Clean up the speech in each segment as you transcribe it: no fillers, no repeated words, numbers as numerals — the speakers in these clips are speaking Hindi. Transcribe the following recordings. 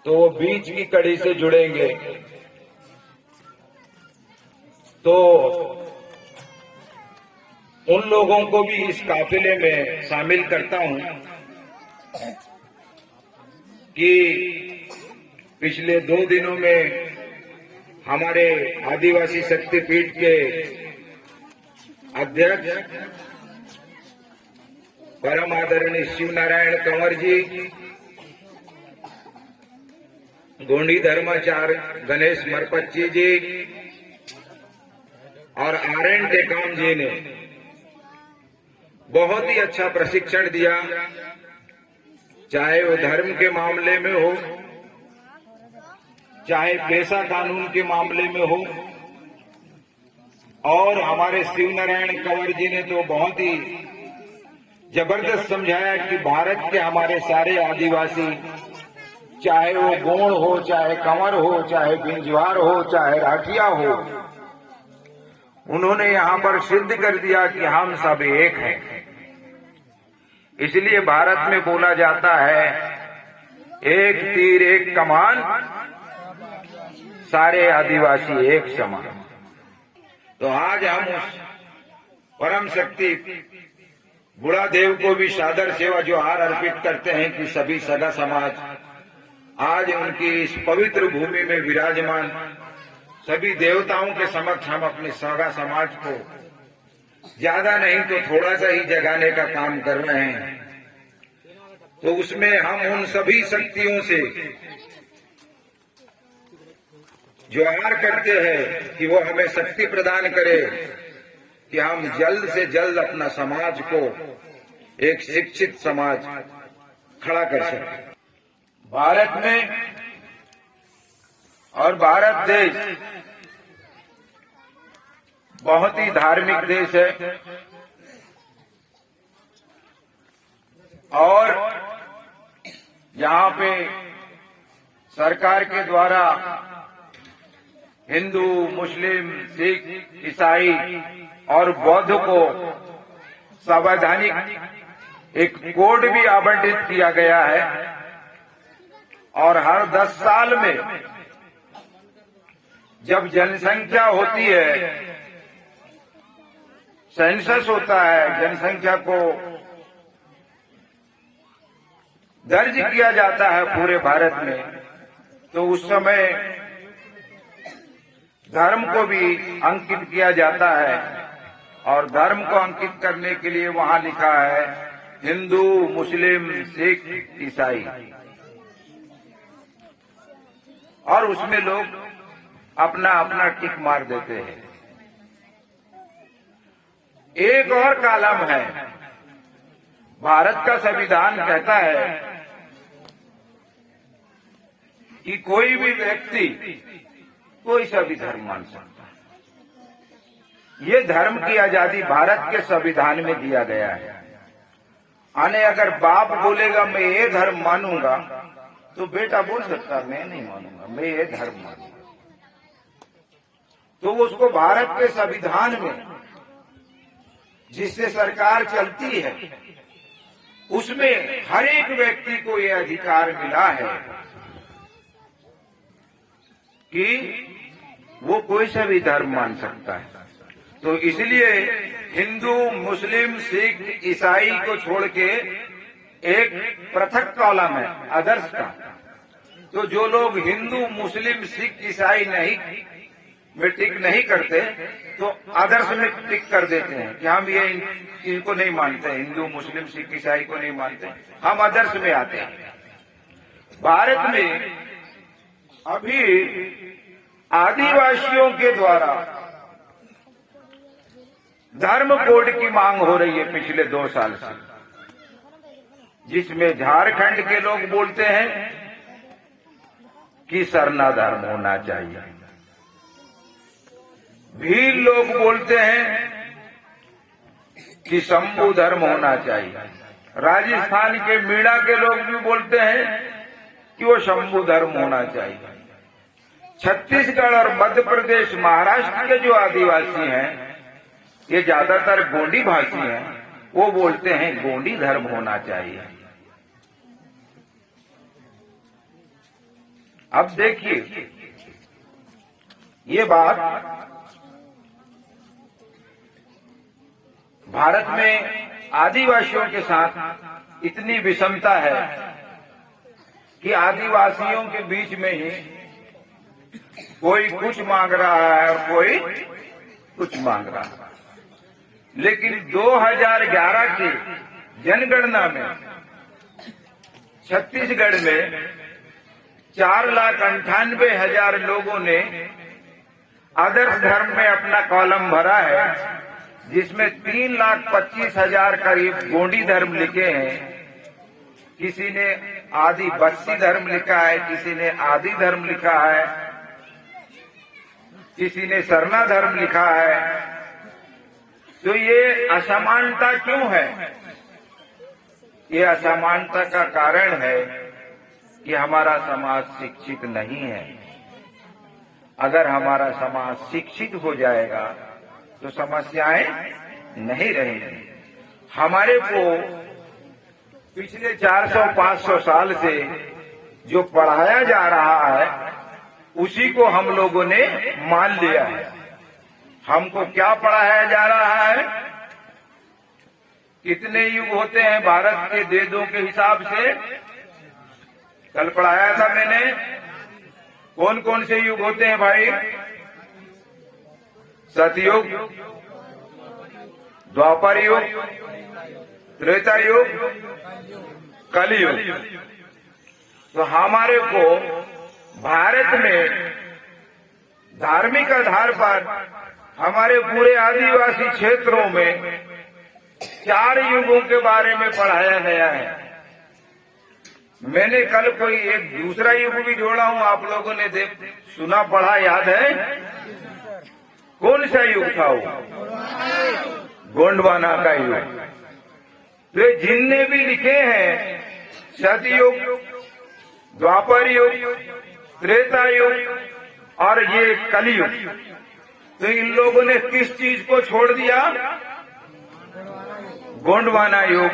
तो वो बीच की कड़ी से जुड़ेंगे। तो उन लोगों को भी इस काफिले में शामिल करता हूं कि पिछले 2 दिनों में हमारे आदिवासी शक्तिपीठ के अध्यक्ष परम आदरणीय शिव नारायण कंवर जी, गोंडी धर्माचार्य गणेश मरपच्ची जी और आरएन टेकाम जी ने बहुत ही अच्छा प्रशिक्षण दिया, चाहे वो धर्म के मामले में हो, चाहे पेशा कानून के मामले में हो। और हमारे शिव नारायण कंवर जी ने तो बहुत ही जबरदस्त समझाया कि भारत के हमारे सारे आदिवासी, चाहे वो गोंड हो, चाहे कंवर हो, चाहे बिंजवार हो, चाहे राठिया हो, उन्होंने यहां पर सिद्ध कर दिया कि हम सब एक हैं। इसलिए भारत में बोला जाता है, एक तीर एक कमान, सारे आदिवासी एक समान। तो आज हम उस परम शक्ति बुढ़ा देव को भी सादर सेवा जोहार अर्पित करते हैं कि सभी सगा समाज आज उनकी इस पवित्र भूमि में विराजमान सभी देवताओं के समक्ष हम अपने सगा समाज को ज्यादा नहीं तो थोड़ा सा ही जगाने का काम कर रहे हैं। तो उसमें हम उन सभी शक्तियों से जोहार करते हैं कि वो हमें शक्ति प्रदान करे कि हम जल्द से जल्द अपना समाज को एक शिक्षित समाज खड़ा कर सके। भारत में और भारत देश बहुत ही धार्मिक देश है और यहाँ पे सरकार के द्वारा हिंदू, मुस्लिम, सिख, ईसाई और बौद्ध को संवैधानिक एक कोड भी आवंटित किया गया है और हर 10 साल में जब जनसंख्या होती है, सेंसस होता है, जनसंख्या को दर्ज किया जाता है पूरे भारत में, तो उस समय धर्म को भी अंकित किया जाता है और धर्म को अंकित करने के लिए वहां लिखा है हिंदू, मुस्लिम, सिख, ईसाई और उसमें लोग अपना अपना टिक मार देते हैं। एक और कॉलम है, भारत का संविधान कहता है कि कोई भी व्यक्ति कोई सा भी धर्म मान सकता है। ये धर्म की आजादी भारत के संविधान में दिया गया है। यानी अगर बाप बोलेगा मैं ये धर्म मानूंगा तो बेटा बोल सकता मैं नहीं मानूंगा, मैं ये धर्म मानूंगा। तो उसको भारत के संविधान में जिससे सरकार चलती है उसमें हर एक व्यक्ति को ये अधिकार मिला है कि वो कोई सा भी धर्म मान सकता है। तो इसलिए हिंदू, मुस्लिम, सिख, ईसाई को छोड़ के एक पृथक कॉलम है अदर्स का। तो जो लोग हिंदू, मुस्लिम, सिख, ईसाई नहीं में टिक नहीं करते तो अदर्स में टिक कर देते हैं कि हम ये इनको नहीं मानते, हिंदू, मुस्लिम, सिख, ईसाई को नहीं मानते, हम अदर्स में आते हैं। भारत में अभी आदिवासियों के द्वारा धर्म कोड की मांग हो रही है पिछले 2 साल से, जिसमें झारखंड के लोग बोलते हैं कि सरना धर्म होना चाहिए, भील लोग बोलते हैं कि शंभू धर्म होना चाहिए, राजस्थान के मीणा के लोग भी बोलते हैं कि वो शंभू धर्म होना चाहिए, छत्तीसगढ़ और मध्य प्रदेश, महाराष्ट्र के जो आदिवासी हैं ये ज्यादातर गोंडी भाषी हैं, वो बोलते हैं गोंडी धर्म होना चाहिए। अब देखिए, ये बात भारत में आदिवासियों के साथ इतनी विषमता है कि आदिवासियों के बीच में ही कोई कुछ मांग रहा है और कोई कुछ मांग रहा है। लेकिन 2011 की जनगणना में छत्तीसगढ़ में 4,98,000 लोगों ने आदर्श धर्म में अपना कॉलम भरा है, जिसमें 3,25,000 करीब गोंडी धर्म लिखे हैं। किसी ने आदि बस्सी धर्म लिखा है, किसी ने आदि धर्म लिखा है, किसी ने सरना धर्म लिखा है। तो ये असमानता क्यों है? ये असमानता का कारण है कि हमारा समाज शिक्षित नहीं है। अगर हमारा समाज शिक्षित हो जाएगा तो समस्याएं नहीं रहेंगी। हमारे को पिछले 400-500 साल से जो पढ़ाया जा रहा है उसी को हम लोगों ने मान लिया है। हमको क्या पढ़ाया जा रहा है? कितने युग होते हैं भारत के वेदों के हिसाब से? कल पढ़ाया था मैंने। कौन कौन से युग होते हैं भाई? सतयुग, द्वापर युग, त्रेता युग, कलयुग। तो हमारे को भारत में धार्मिक आधार पर हमारे पूरे आदिवासी क्षेत्रों में 4 युगों के बारे में पढ़ाया गया है। मैंने कल कोई एक दूसरा युग भी जोड़ा हूं, आप लोगों ने सुना पढ़ा, याद है? कौन सा युग था वो? गोंडवाना का युग। तो जिनने भी लिखे हैं सतयुग, द्वापर युग, त्रेता युग और ये कलयुग, तो इन लोगों ने किस चीज को छोड़ दिया? गोंडवाना युग,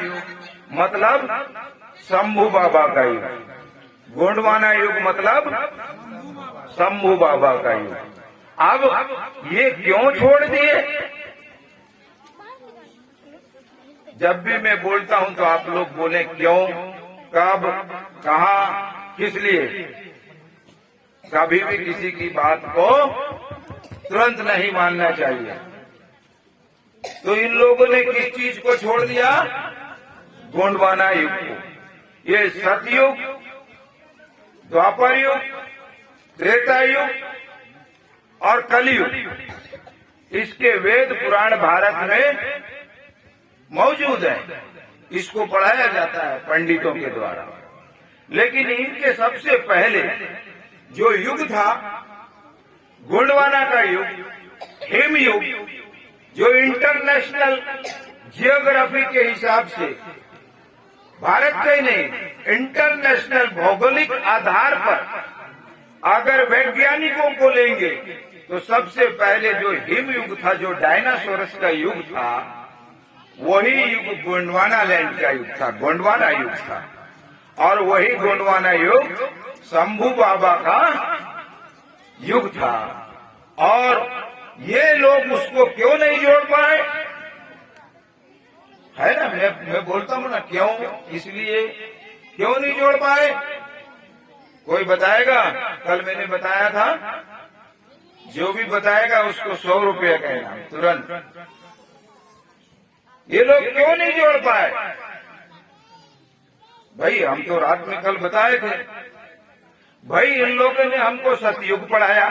मतलब शंभू बाबा का युग। गोंडवाना युग मतलब शंभू बाबा का युग। अब ये क्यों छोड़ दिए? जब भी मैं बोलता हूं तो आप लोग बोले क्यों, कब, कहां, किस लिए? कभी भी किसी की बात को तुरंत नहीं मानना चाहिए। तो इन लोगों ने किस चीज को छोड़ दिया? गोंडवाना युग को। ये सतयुग, द्वापर युग, त्रेता युग और कलयुग, इसके वेद पुराण भारत में मौजूद है। इसको पढ़ाया जाता है पंडितों के द्वारा। लेकिन इनके सबसे पहले जो युग था गोंडवाना का युग, हिम युग, जो इंटरनेशनल जियोग्राफी के हिसाब से भारत का ही नहीं, इंटरनेशनल भौगोलिक आधार पर अगर वैज्ञानिकों को लेंगे तो सबसे पहले जो हिम युग था, जो डायनासोरस का युग था, वही युग गोंडवाना लैंड का युग था, गोंडवाना युग था। और वही गोंडवाना युग शंभू बाबा का युग था। और ये लोग उसको क्यों नहीं जोड़ पाए? है ना, मैं बोलता हूं ना क्यों, इसलिए क्यों नहीं जोड़ पाए? कोई बताएगा? कल मैंने बताया था, जो भी बताएगा उसको 100 रुपया कहना तुरंत। ये लोग क्यों नहीं जोड़ पाए? भाई हम तो रात में कल बताए थे। भाई इन लोगों ने हमको सतयुग पढ़ाया,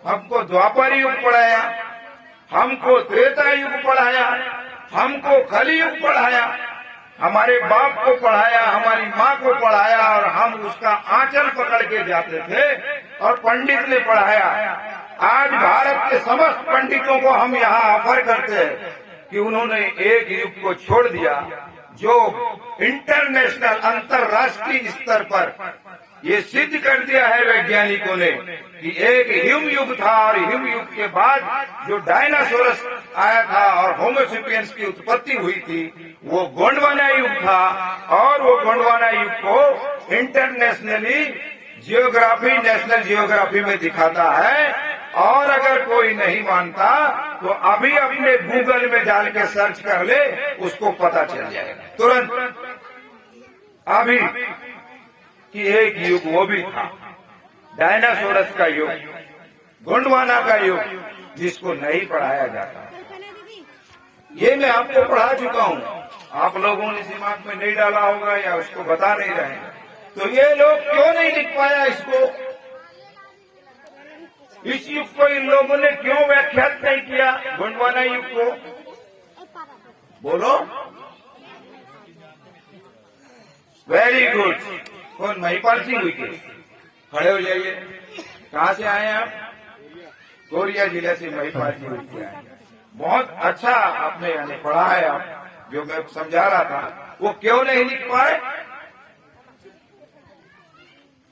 हमको द्वापर युग पढ़ाया, हमको त्रेता युग पढ़ाया, हमको कलयुग पढ़ाया, हमारे बाप को पढ़ाया, हमारी माँ को पढ़ाया, और हम उसका आंचल पकड़ के जाते थे और पंडित ने पढ़ाया। आज भारत के समस्त पंडितों को हम यहाँ ऑफर करते हैं कि उन्होंने एक युग को छोड़ दिया जो इंटरनेशनल, अंतर्राष्ट्रीय स्तर पर ये सिद्ध कर दिया है वैज्ञानिकों ने कि एक हिम युग था, और हिम युग के बाद जो डायनासोरस आया था और होमोसेपियंस की उत्पत्ति हुई थी, वो गोंडवाना युग था। और वो गोंडवाना युग को इंटरनेशनली जियोग्राफी, नेशनल जियोग्राफी में दिखाता है। और अगर कोई नहीं मानता तो अभी अपने गूगल में डाल के सर्च कर ले, उसको पता चल जाएगा तुरंत अभी कि एक युग वो भी था, डायनासोरस का युग, गोंडवाना का युग, जिसको नहीं पढ़ाया जाता। ये मैं आपको पढ़ा चुका हूँ, आप लोगों ने दिमाग में नहीं डाला होगा या उसको बता नहीं रहे। तो ये लोग क्यों नहीं लिख पाया इसको? इस युग को इन लोगों ने क्यों व्याख्यात नहीं किया, गोंडवाना युग को? बोलो। Very good. कौन? महिपाल सिंह हुई के? खड़े हो जाइए। कहाँ से आए आप? कोरिया जिले से महिपाल सिंह हुई के आए। बहुत अच्छा आपने यानी पढ़ा है। आप जो मैं समझा रहा था, वो क्यों नहीं लिख पाए?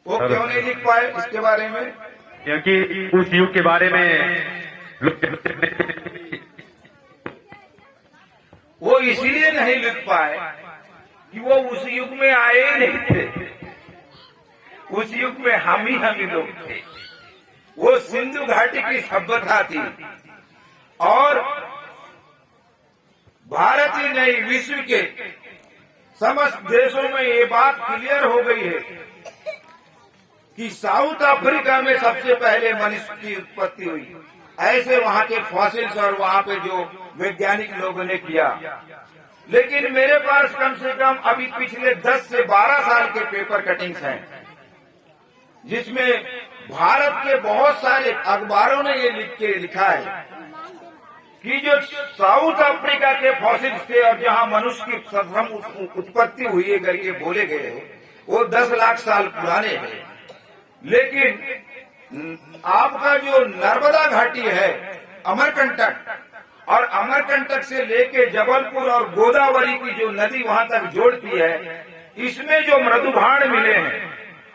वो क्यों नहीं लिख पाए इसके बारे में? क्योंकि उस युग के बारे में वो इसीलिए नहीं लिख पाए कि वो उस युग में आए ही नहीं थे। उस युग में हम ही लोग थे। वो सिंधु घाटी की सभ्यता थी और भारत ही नहीं, विश्व के समस्त देशों में ये बात क्लियर हो गई है कि साउथ अफ्रीका में सबसे पहले मनुष्य की उत्पत्ति हुई। ऐसे वहां के फॉसिल्स और वहां पे जो वैज्ञानिक लोगों ने किया। लेकिन मेरे पास कम से कम अभी पिछले 10 से 12 साल के पेपर कटिंग्स हैं, जिसमें भारत के बहुत सारे अखबारों ने ये लिखा है कि जो साउथ अफ्रीका के फॉसिल्स थे और जहां मनुष्य की प्रथम उत्पत्ति हुई है करके बोले गए, वो 10 लाख साल पुराने हैं। लेकिन आपका जो नर्मदा घाटी है, अमरकंटक, और अमरकंटक से लेके जबलपुर और गोदावरी की जो नदी वहां तक जोड़ती है, इसमें जो मृदुभाण मिले हैं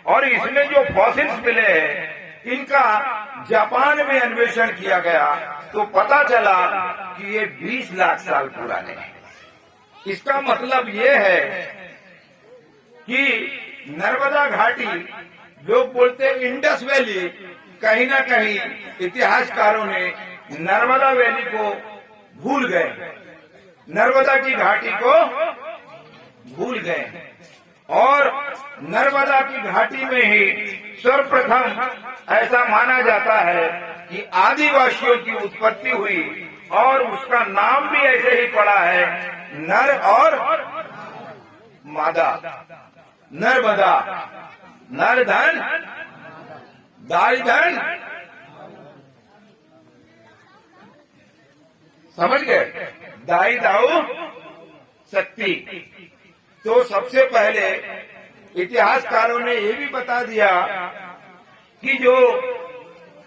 और इसमें जो फॉसिल्स मिले हैं, इनका जापान में अन्वेषण किया गया तो पता चला कि ये 20 लाख साल पुराने हैं। इसका मतलब ये है कि नर्मदा घाटी, लोग बोलते हैं इंडस वैली, कहीं ना कहीं इतिहासकारों ने नर्मदा वैली को भूल गए, नर्मदा की घाटी को भूल गए। और नर्मदा की घाटी में ही सर्वप्रथम ऐसा माना जाता है कि आदिवासियों की उत्पत्ति हुई और उसका नाम भी ऐसे ही पड़ा है, नर और मादा। नर्मदा, नर धन, दाई धन, समझ गए? दाई दाऊ शक्ति। तो सबसे पहले इतिहासकारों ने ये भी बता दिया कि जो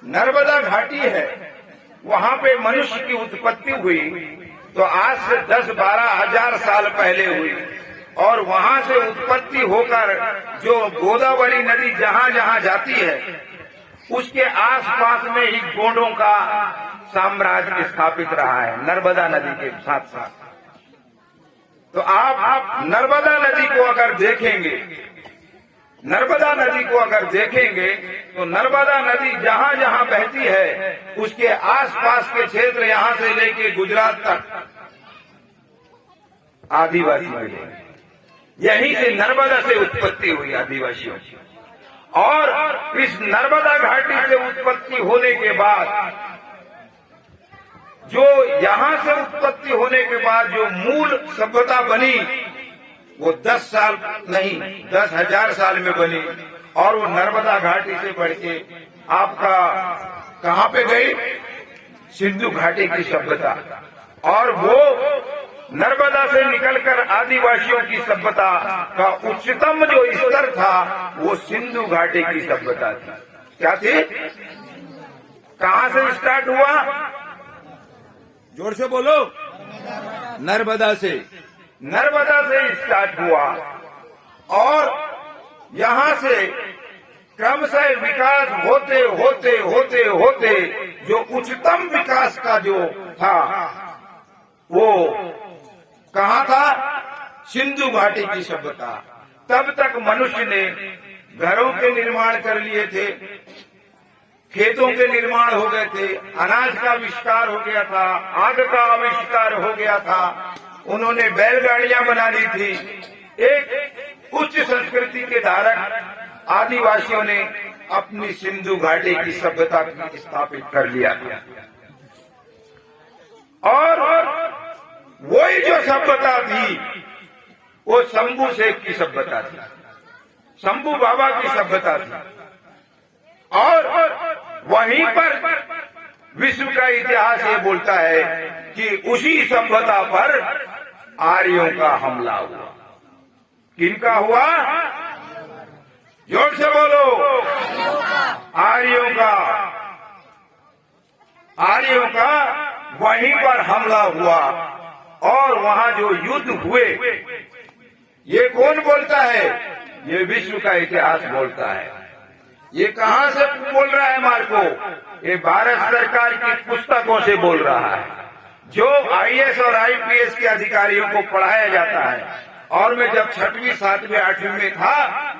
नर्मदा घाटी है, वहां पे मनुष्य की उत्पत्ति हुई तो आज से 10-12 हजार साल पहले हुई। और वहां से उत्पत्ति होकर जो गोदावरी नदी जहां जहां जाती है, उसके आसपास में ही गोंडों का साम्राज्य स्थापित रहा है, नर्मदा नदी के साथ साथ। तो आप नर्मदा नदी को अगर देखेंगे, नर्मदा नदी को अगर देखेंगे तो नर्मदा नदी जहां जहां बहती है, उसके आसपास के क्षेत्र, यहां से लेके गुजरात तक आदिवासी मिलेंगे। यहीं से नर्मदा से उत्पत्ति हुई आदिवासियों की। और इस नर्मदा घाटी से उत्पत्ति होने के बाद, जो यहां से उत्पत्ति होने के बाद जो मूल सभ्यता बनी, वो 10 साल नहीं 10,000 साल में बनी। और वो नर्मदा घाटी से बढ़ के आपका कहां पे गई? सिंधु घाटी की सभ्यता। और वो नर्मदा से निकलकर आदिवासियों की सभ्यता का उच्चतम जो स्तर था, वो सिंधु घाटी की सभ्यता थी। क्या थी? कहां से स्टार्ट हुआ? जोर से बोलो। नर्मदा से। नर्मदा से स्टार्ट हुआ और यहां से क्रमशः विकास होते होते होते होते जो उच्चतम विकास का जो था, वो कहां था? सिंधु घाटी की सभ्यता। तब तक मनुष्य ने घरों के निर्माण कर लिए थे, खेतों के निर्माण हो गए थे, अनाज का आविष्कार हो गया था, आग का आविष्कार हो गया था, उन्होंने बैलगाड़ियां बना ली थी। एक उच्च संस्कृति के धारक आदिवासियों ने अपनी सिंधु घाटी की सभ्यता को स्थापित कर लिया था। और वही जो सभ्यता थी वो शंभू शेख की सभ्यता थी, शंभू बाबा की सभ्यता थी। और वहीं पर विश्व का इतिहास ये बोलता है कि उसी सभ्यता पर आर्यों का हमला हुआ। किनका हुआ? जोर से बोलो। आर्यों का। आर्यों का वहीं पर हमला हुआ और वहां जो युद्ध हुए, ये कौन बोलता है? ये विश्व का इतिहास बोलता है। ये कहां से बोल रहा है मार्को? ये भारत सरकार की पुस्तकों से बोल रहा है, जो आईएएस और आईपीएस के अधिकारियों को पढ़ाया जाता है। और मैं जब 6वीं, 7वीं, 8वीं में था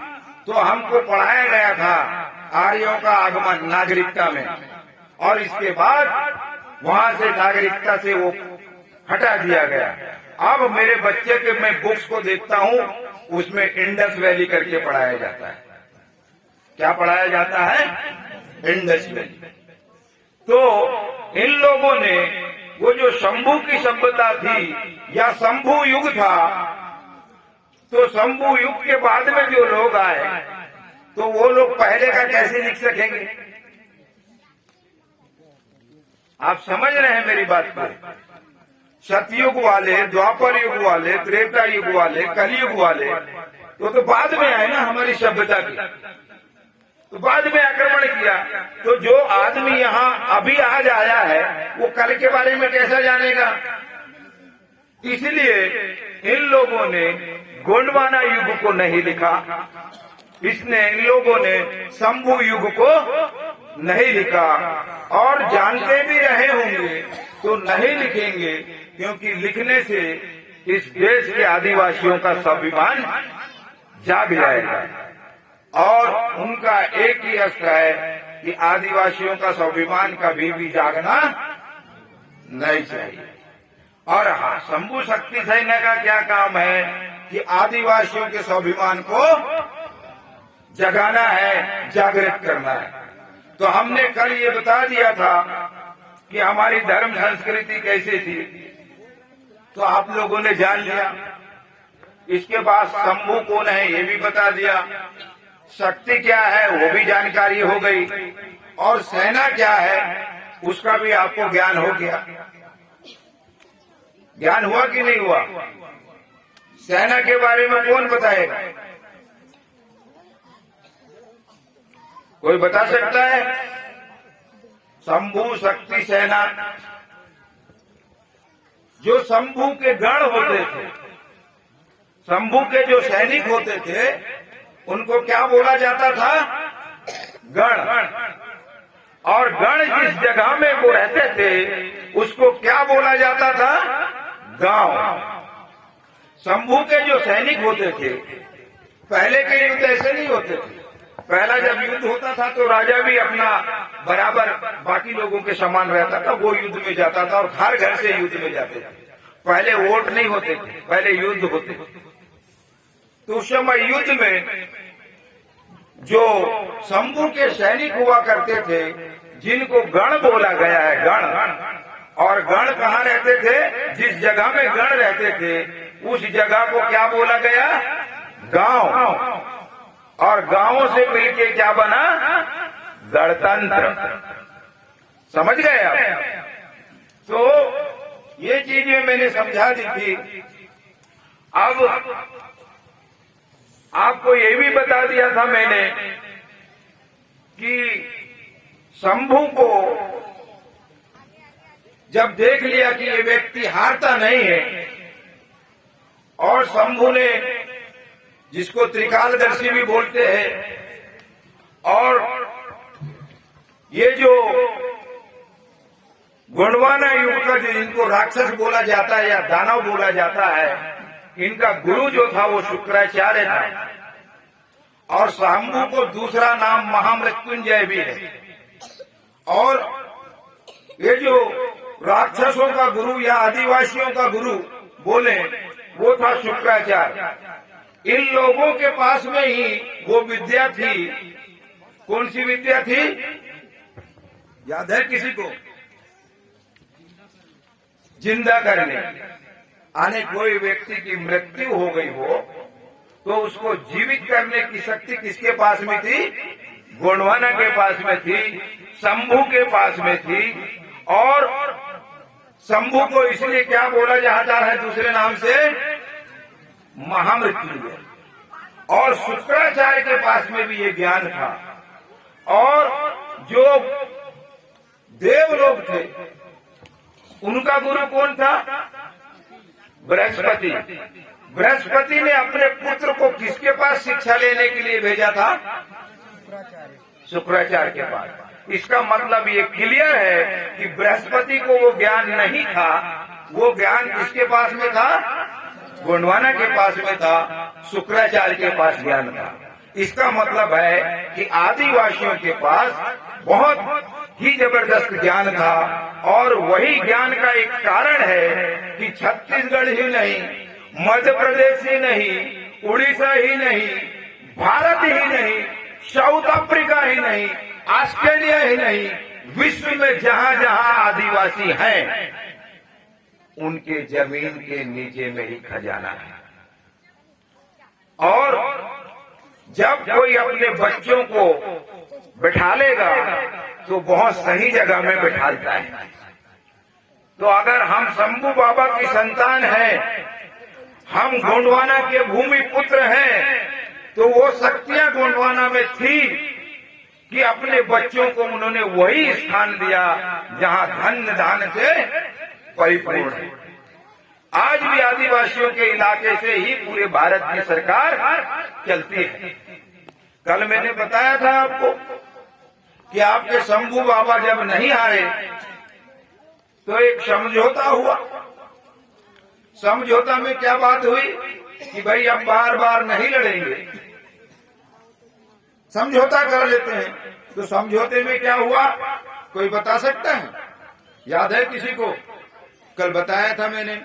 तो हमको पढ़ाया गया था आर्यों का आगमन नागरिकता में, और इसके बाद वहां से नागरिकता से वो हटा दिया गया। अब मेरे बच्चे के मैं बुक्स को देखता हूँ, उसमें इंडस वैली करके पढ़ाया जाता है। क्या पढ़ाया जाता है? Indus valley. तो इन लोगों ने वो जो शंभू की सभ्यता थी या शंभू युग था, तो शंभू युग के बाद में जो लोग आए तो वो लोग पहले का कैसे लिख सकेंगे? आप समझ रहे हैं मेरी बात को? सतयुग वाले, द्वापर युग वाले, त्रेता युग वाले, कलयुग वाले तो बाद में आए ना हमारी सभ्यता की, तो बाद में आक्रमण किया। तो जो आदमी यहाँ अभी आज आया है वो कल के बारे में कैसा जानेगा? इसलिए इन लोगों ने गोंडवाना युग को नहीं लिखा, इन लोगों ने शंभू युग को नहीं लिखा, और जानते भी रहे होंगे तो नहीं लिखेंगे, क्योंकि लिखने से इस देश के आदिवासियों का स्वाभिमान जाग जाएगा। और उनका एक ही अस्त्र है कि आदिवासियों का स्वाभिमान कभी भी जागना नहीं चाहिए। और हाँ, शंभू शक्ति सेना का क्या काम है कि आदिवासियों के स्वाभिमान को जगाना है, जागृत करना है। तो हमने कल ये बता दिया था कि हमारी धर्म संस्कृति कैसी थी, तो आप लोगों ने जान लिया। इसके बाद शंभू कौन है ये भी बता दिया, शक्ति क्या है वो भी जानकारी हो गई, और सेना क्या है उसका भी आपको ज्ञान हो गया। ज्ञान हुआ कि नहीं हुआ? सेना के बारे में कौन बताएगा? कोई बता सकता है? शंभू शक्ति सेना, जो शंभू के गण होते थे, शंभू के जो सैनिक होते थे, उनको क्या बोला जाता था? गण। और गण जिस जगह में वो रहते थे उसको क्या बोला जाता था? गांव। शंभू के जो सैनिक होते थे, पहले के युद्ध ऐसे नहीं होते थे। पहला जब युद्ध होता था तो राजा भी अपना बराबर बाकी लोगों के समान रहता था, वो युद्ध में जाता था और हर घर से युद्ध में जाते थे। पहले वोट नहीं होते थे, पहले युद्ध होते थे। तो उस समय युद्ध में जो शंभू के सैनिक हुआ करते थे, जिनको गण बोला गया है, गण। और गण कहाँ रहते थे? जिस जगह में गण रहते थे उस जगह को क्या बोला गया? गांव। और गांवों से मिलके क्या बना? गणतंत्र। समझ गए आप? तो ये चीजें मैंने समझा दी थी। अब आपको ये भी बता दिया था मैंने कि शंभू को जब देख लिया कि ये व्यक्ति हारता नहीं है, और शंभू ने, जिसको त्रिकालदर्शी भी बोलते हैं, और ये जो गोंडवाना युग का जो इनको राक्षस बोला जाता है या दानव बोला जाता है, इनका गुरु जो था वो शुक्राचार्य था। और शंभू को दूसरा नाम महामृत्युंजय भी है। और ये जो राक्षसों का गुरु या आदिवासियों का गुरु बोले वो था शुक्राचार्य। इन लोगों के पास में ही वो विद्या थी। कौन सी विद्या थी, याद है किसी को? जिंदा करने। आने कोई व्यक्ति की मृत्यु हो गई हो तो उसको जीवित करने की शक्ति किसके पास में थी? गोंडवाना के पास में थी, शंभू के पास में थी। और शंभू को इसलिए क्या बोला जाता है दूसरे नाम से? महामृत्युंजय। और शुक्राचार्य के पास में भी ये ज्ञान था। और जो देवलोक थे उनका गुरु कौन था? बृहस्पति। बृहस्पति ने अपने पुत्र को किसके पास शिक्षा लेने के लिए भेजा था? शुक्राचार्य के पास। इसका मतलब ये क्लियर है कि बृहस्पति को वो ज्ञान नहीं था। वो ज्ञान किसके पास में था? गोंडवाना के पास में था, शुक्राचार्य के पास ज्ञान था। इसका मतलब है कि आदिवासियों के पास बहुत ही जबरदस्त ज्ञान था। और वही ज्ञान का एक कारण है कि छत्तीसगढ़ ही नहीं, मध्य प्रदेश ही नहीं, उड़ीसा ही नहीं, भारत ही नहीं, साउथ अफ्रीका ही नहीं, ऑस्ट्रेलिया ही नहीं, विश्व में जहां जहां आदिवासी हैं उनके जमीन के नीचे में ही खजाना है। और जब कोई अपने बच्चों को बिठा लेगा तो बहुत सही जगह में बिठाता है। तो अगर हम शंभू बाबा की संतान हैं, हम गोंडवाना के भूमि पुत्र हैं, तो वो शक्तियां गोंडवाना में थी कि अपने बच्चों को उन्होंने वही स्थान दिया जहां धन धान से परिपूर्ण है। आज भी आदिवासियों के इलाके से ही पूरे भारत की सरकार चलती है। कल मैंने बताया था आपको कि आपके शंभू बाबा जब नहीं आए तो एक समझौता हुआ। समझौता में क्या बात हुई कि भाई अब बार बार नहीं लड़ेंगे, समझौता कर लेते हैं। तो समझौते में क्या हुआ, कोई बता सकता है? याद है किसी को? कल बताया था मैंने।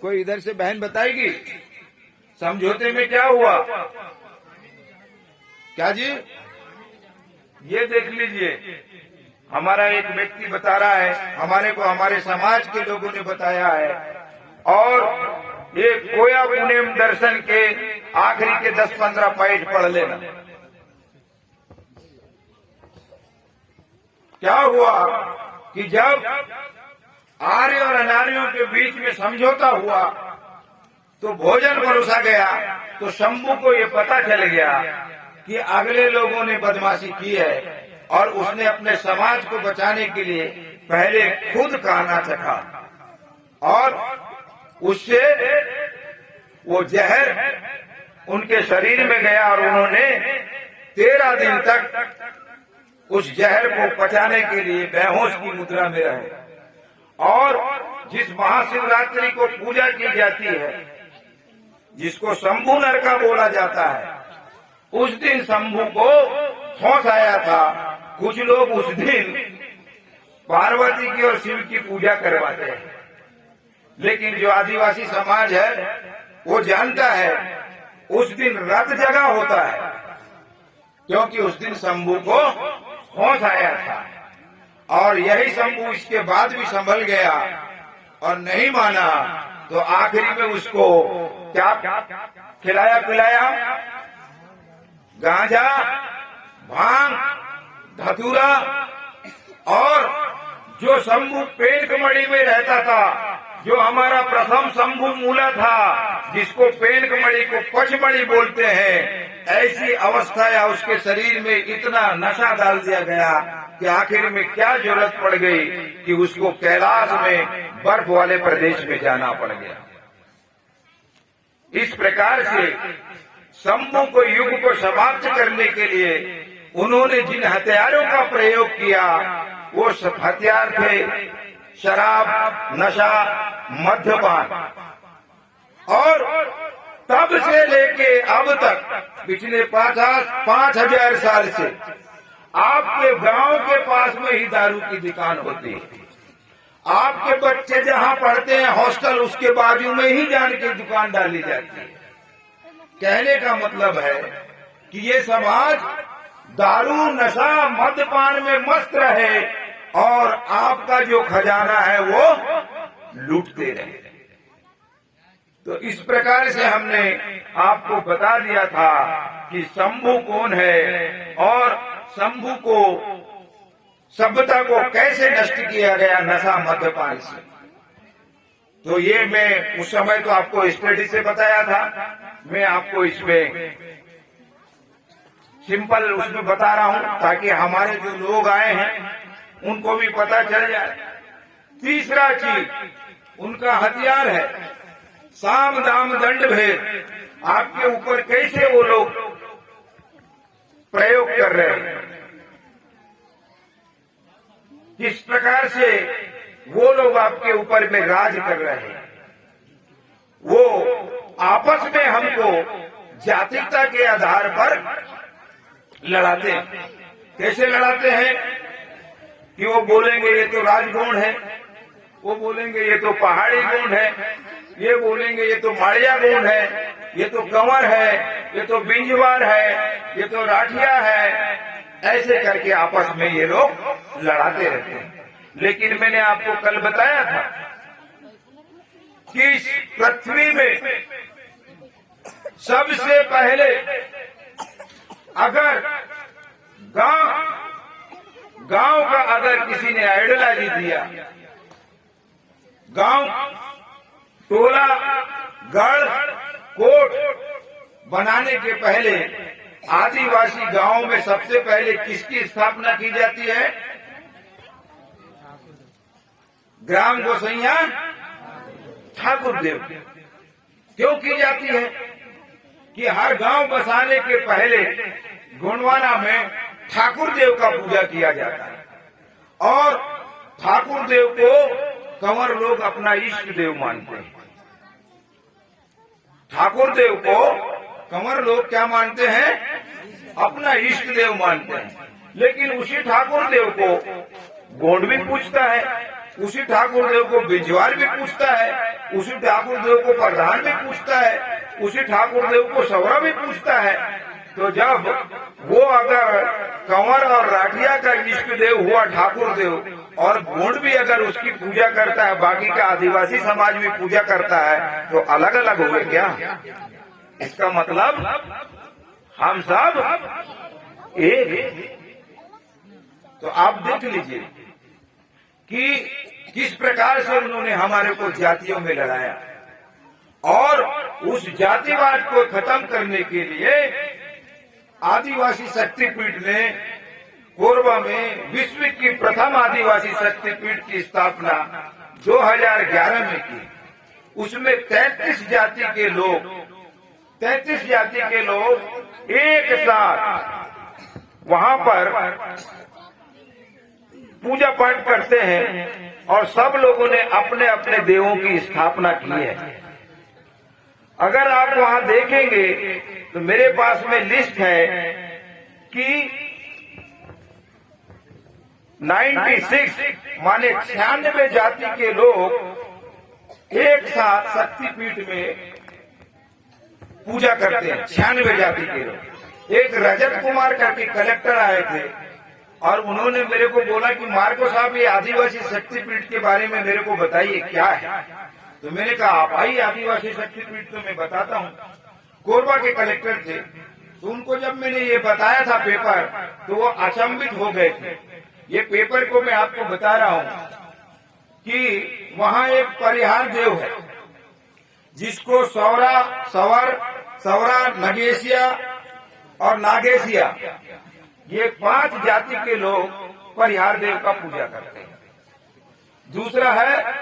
कोई इधर से बहन बताएगी समझौते में क्या हुआ? क्या जी? ये देख लीजिए, हमारा एक व्यक्ति बता रहा है, हमारे को हमारे समाज के लोगों ने बताया है। और ये कोया पुनेम दर्शन के आखिरी के 10-15 पेज पढ़ लेना। क्या हुआ कि जब आर्य और अनार्यों के बीच में समझौता हुआ तो भोजन परोसा गया, तो शंभू को ये पता चल गया कि अगले लोगों ने बदमाशी की है और उसने अपने समाज को बचाने के लिए पहले खुद खाना चखा और उससे वो जहर उनके शरीर में गया और उन्होंने 13 दिन तक उस जहर को पचाने के लिए बेहोश की मुद्रा में रहे। और जिस महाशिवरात्रि को पूजा की जाती है, जिसको शंभू नरका बोला जाता है, उस दिन शंभू को होश आया था। कुछ लोग उस दिन पार्वती की और शिव की पूजा करवाते हैं, लेकिन जो आदिवासी समाज है वो जानता है उस दिन रथ जगा होता है, क्योंकि उस दिन शंभू को होश आया था। और यही शंभू इसके बाद भी संभल गया और नहीं माना, तो आखिरी में उसको क्या खिलाया पिलाया? गांजा, भांग, धतूरा। और जो शंभू पेनकमढ़ी में रहता था, जो हमारा प्रथम शंभू मूला था, जिसको पेनकमढ़ी को पचमढ़ी बोलते हैं, ऐसी अवस्था या उसके शरीर में इतना नशा डाल दिया गया कि आखिर में क्या जरूरत पड़ गई कि उसको कैलाश में बर्फ वाले प्रदेश में जाना पड़ गया। इस प्रकार से शंभू को युग को समाप्त करने के लिए उन्होंने जिन हथियारों का प्रयोग किया वो हथियार थे शराब, नशा, मद्यपान। और तब से लेके अब तक पिछले 5,000 साल से आपके गांव के पास में ही दारू की दुकान होती है। आपके बच्चे जहां पढ़ते हैं हॉस्टल, उसके बाजू में ही जान के दुकान डाली जाती है। कहने का मतलब है कि ये समाज दारू, नशा, मद्यपान में मस्त रहे और आपका जो खजाना है वो लूटते रहे। तो इस प्रकार से हमने आपको बता दिया था कि शंभू कौन है और शंभू को, सभ्यता को कैसे नष्ट किया गया नशा मद्यपान से। तो ये मैं उस समय तो आपको स्टडी से बताया था, मैं आपको इसमें सिंपल उसमें बता रहा हूं ताकि हमारे जो लोग आए हैं उनको भी पता चल जाए। तीसरा चीज उनका हथियार है साम दाम दंड भेद। आपके ऊपर कैसे वो लोग प्रयोग कर रहे हैं, किस प्रकार से वो लोग आपके ऊपर में राज कर रहे हैं। वो आपस में हमको जातिकता के आधार पर लड़ाते हैं। कैसे लड़ाते हैं कि वो बोलेंगे ये तो राजगुण है, वो बोलेंगे ये तो पहाड़ी गुण है, ये बोलेंगे ये तो माड़िया गुण है, ये तो कंवर है, ये तो बिंजवार है, ये तो राठिया है। ऐसे करके आपस में ये लोग लड़ाते रहते हैं। लेकिन मैंने आपको कल बताया था कि इस पृथ्वी में सबसे पहले अगर गांव का अगर किसी ने आइडियोलॉजी दिया, गांव, टोला, गढ़, कोट बनाने के पहले आदिवासी गांव में सबसे पहले किसकी स्थापना की जाती है? ग्राम गोसैया ठाकुर देव। क्यों की जाती है? कि हर गांव बसाने के पहले गोंडवाना में ठाकुर देव का पूजा किया जाता है और ठाकुर देव को कंवर लोग अपना इष्ट देव मानते हैं। ठाकुर देव को कंवर लोग क्या मानते हैं? अपना इष्ट देव मानते हैं। लेकिन उसी ठाकुर देव को गोंड भी पूछता है, उसी ठाकुर देव को बिंजवार भी पूछता है, उसी ठाकुर देव को प्रधान भी पूछता है, उसी ठाकुर देव को सवरा भी पूछता है। तो जब वो अगर कंवर और राठिया का इष्ट देव हुआ ठाकुर देव और गोंड भी अगर उसकी पूजा करता है, बाकी का आदिवासी समाज भी पूजा करता है, तो अलग अलग हुए क्या? इसका मतलब हम सब एक। तो आप देख लीजिए कि किस प्रकार से उन्होंने हमारे को जातियों में लड़ाया और उस जातिवाद को खत्म करने के लिए आदिवासी शक्तिपीठ ने कोरबा में विश्व की प्रथम आदिवासी शक्तिपीठ की स्थापना 2011 में की। उसमें 33 जाति के लोग एक साथ वहां पर पूजा पाठ करते हैं और सब लोगों ने अपने अपने देवों की स्थापना की है। अगर आप वहां देखेंगे तो मेरे पास में लिस्ट है कि 96 माने 96 जाति के लोग एक साथ शक्तिपीठ में पूजा करते हैं। 96 जाति के लोग। एक रजत कुमार करके कलेक्टर आए थे और उन्होंने मेरे को बोला कि मार्को साहब ये आदिवासी शक्तिपीठ के बारे में मेरे को बताइए क्या है। तो मैंने कहा आप आइए आदिवासी शक्तिपीठ तो मैं बताता हूँ। कोरबा के कलेक्टर थे, तो उनको जब मैंने ये बताया था पेपर, तो वो अचंभित हो गए थे। ये पेपर को मैं आपको बता रहा हूँ कि वहाँ एक परिहार देव है जिसको सवरा, नगेशिया और नागेशिया, ये 5 जाति के लोग परिहार देव का पूजा करते हैं। दूसरा है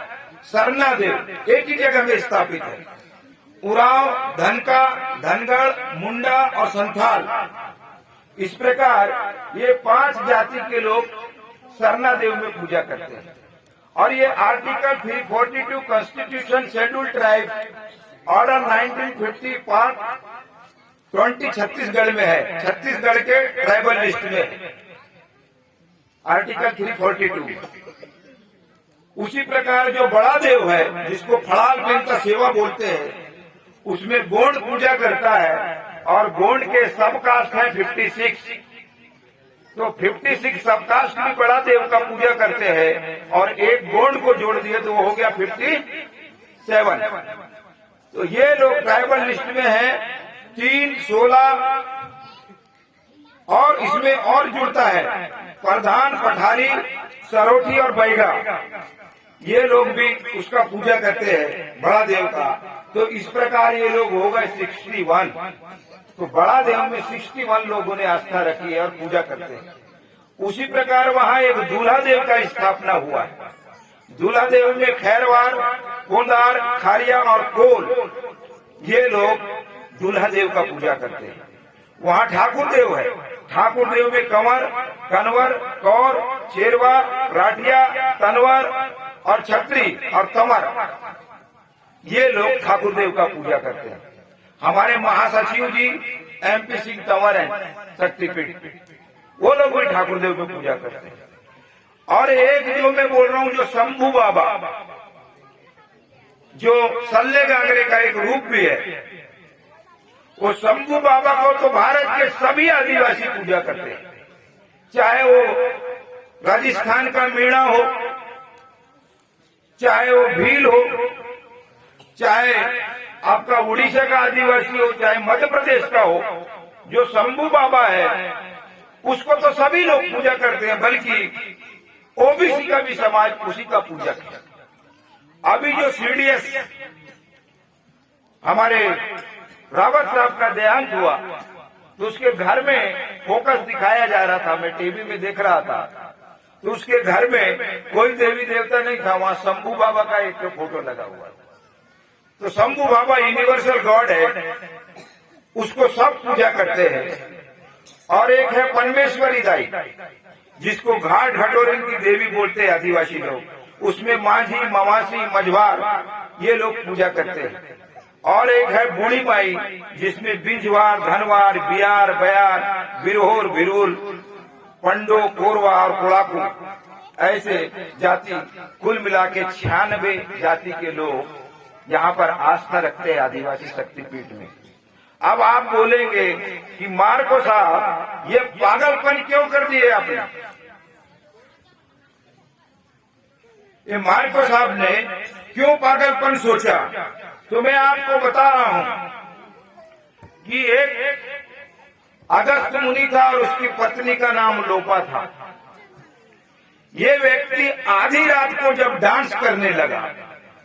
सरना देव, एक ही जगह में स्थापित है। उरांव, धनका, धनगढ़, मुंडा और संथाल, इस प्रकार ये 5 जाति के लोग सरना देव में पूजा करते हैं। और ये article 342 constitution schedule tribe order 1950 part 20 Chhattisgarh में है, छत्तीसगढ़ के ट्राइबल लिस्ट में आर्टिकल 342। उसी प्रकार जो बड़ा देव है, जिसको फड़ाल बेन का सेवा बोलते हैं, उसमें गोंड पूजा करता है और गोंड के सब कास्ट है 56। तो 56 सब कास्ट भी बड़ा देव का पूजा करते हैं और एक गोंड को जोड़ दिए तो वो हो गया 57। तो ये लोग ट्राइबल लिस्ट में है 3, 16 और इसमें और जुड़ता है प्रधान, पठारी, सरोठी और बैगा। ये लोग भी उसका पूजा करते हैं बड़ा देव का। तो इस प्रकार ये लोग हो गए 61। तो बड़ा देव में 61 लोगों ने आस्था रखी है और पूजा करते हैं। उसी प्रकार वहाँ एक दूल्हा देव का स्थापना हुआ है। दूल्हा देव में खैरवार, कोंदार, खारिया और कोल, ये लोग दूल्हा देव का पूजा करते हैं। वहाँ ठाकुर देव है। ठाकुर देव में कंवर, कनवर, कौर, चेरवा, राठिया, तनवर और छत्री और कमर, ये लोग ठाकुर देव का पूजा करते हैं। हमारे महासचिव जी MP सिंह तंवर हैं शक्तिपीठ, वो लोग भी ठाकुर देव की पूजा करते हैं। और एक जो मैं बोल रहा हूँ, जो शंभू बाबा, जो सल्ले गांगरे का एक रूप भी है, वो शंभू बाबा को तो भारत के सभी आदिवासी पूजा करते हैं। चाहे वो राजस्थान का मीणा हो, चाहे वो भील हो, चाहे आपका उड़ीसा का आदिवासी हो, चाहे मध्य प्रदेश का हो, जो शंभू बाबा है उसको तो सभी लोग पूजा करते हैं, बल्कि OBC का भी समाज उसी का पूजा करता है। अभी जो CDS हमारे रावत साहब का देहांत हुआ, तो उसके घर में फोकस दिखाया जा रहा था, मैं टीवी में देख रहा था। तो उसके घर में कोई देवी देवता नहीं था, वहाँ शंभू बाबा का एक फोटो लगा हुआ था। तो शंभू बाबा यूनिवर्सल गॉड है, उसको सब पूजा करते हैं। और एक है परमेश्वरी दाई, जिसको घाट घटोरिन की देवी बोलते हैं आदिवासी लोग, उसमें माझी, मवासी, मझवार ये लोग पूजा करते हैं। और एक है बूढ़ी माई, जिसमें बिंजवार, धनवार, बियार, बयार, बिरहोर, बिरुल, पंडो, कोरवा और कोड़ाकू, ऐसे जाति कुल मिला के 96 जाति के लोग यहाँ पर आस्था रखते हैं आदिवासी शक्तिपीठ में। अब आप बोलेंगे कि मार्को साहब ये पागलपन क्यों कर दिए आपने? ये मार्को साहब ने क्यों पागलपन सोचा? तो मैं आपको बता रहा हूं कि एक अगस्त मुनि था और उसकी पत्नी का नाम लोपा था। ये व्यक्ति आधी रात को जब डांस करने लगा,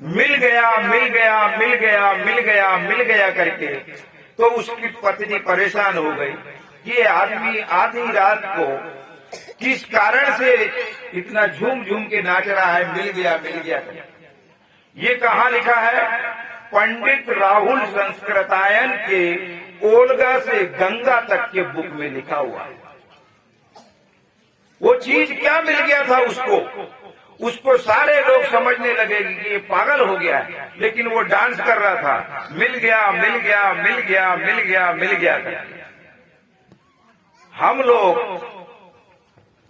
मिल गया, मिल गया, मिल गया, मिल गया, मिल गया करके, तो उसकी पत्नी परेशान हो गई कि ये आदमी आधी रात को किस कारण से इतना झूम झूम के नाच रहा है, मिल गया, मिल गया करके। ये कहाँ लिखा है? पंडित राहुल संस्कृतायन के ओल्गा से गंगा तक के बुक में लिखा हुआ है। वो चीज क्या मिल गया था उसको? उसको सारे लोग समझने लगे कि ये पागल हो गया है, लेकिन वो डांस कर रहा था, मिल गया, मिल गया, मिल गया, मिल गया, मिल गया। हम लोग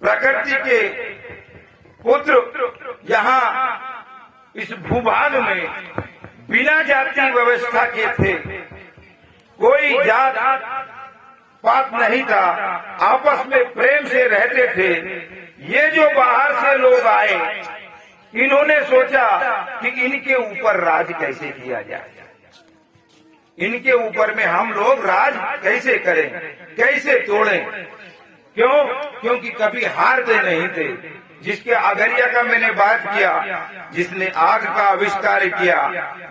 प्रकृति के पुत्र यहाँ इस भूभाग में बिना जाति व्यवस्था के थे, कोई जात पात नहीं था, आपस में प्रेम से रहते थे। ये जो बाहर से लोग आए, इन्होंने सोचा कि इनके ऊपर राज कैसे किया जाए, इनके ऊपर में हम लोग राज कैसे करें, कैसे तोड़ें। क्यों? क्योंकि कभी हारते नहीं थे। जिसके आगरिया का मैंने बात किया, जिसने आग का आविष्कार किया,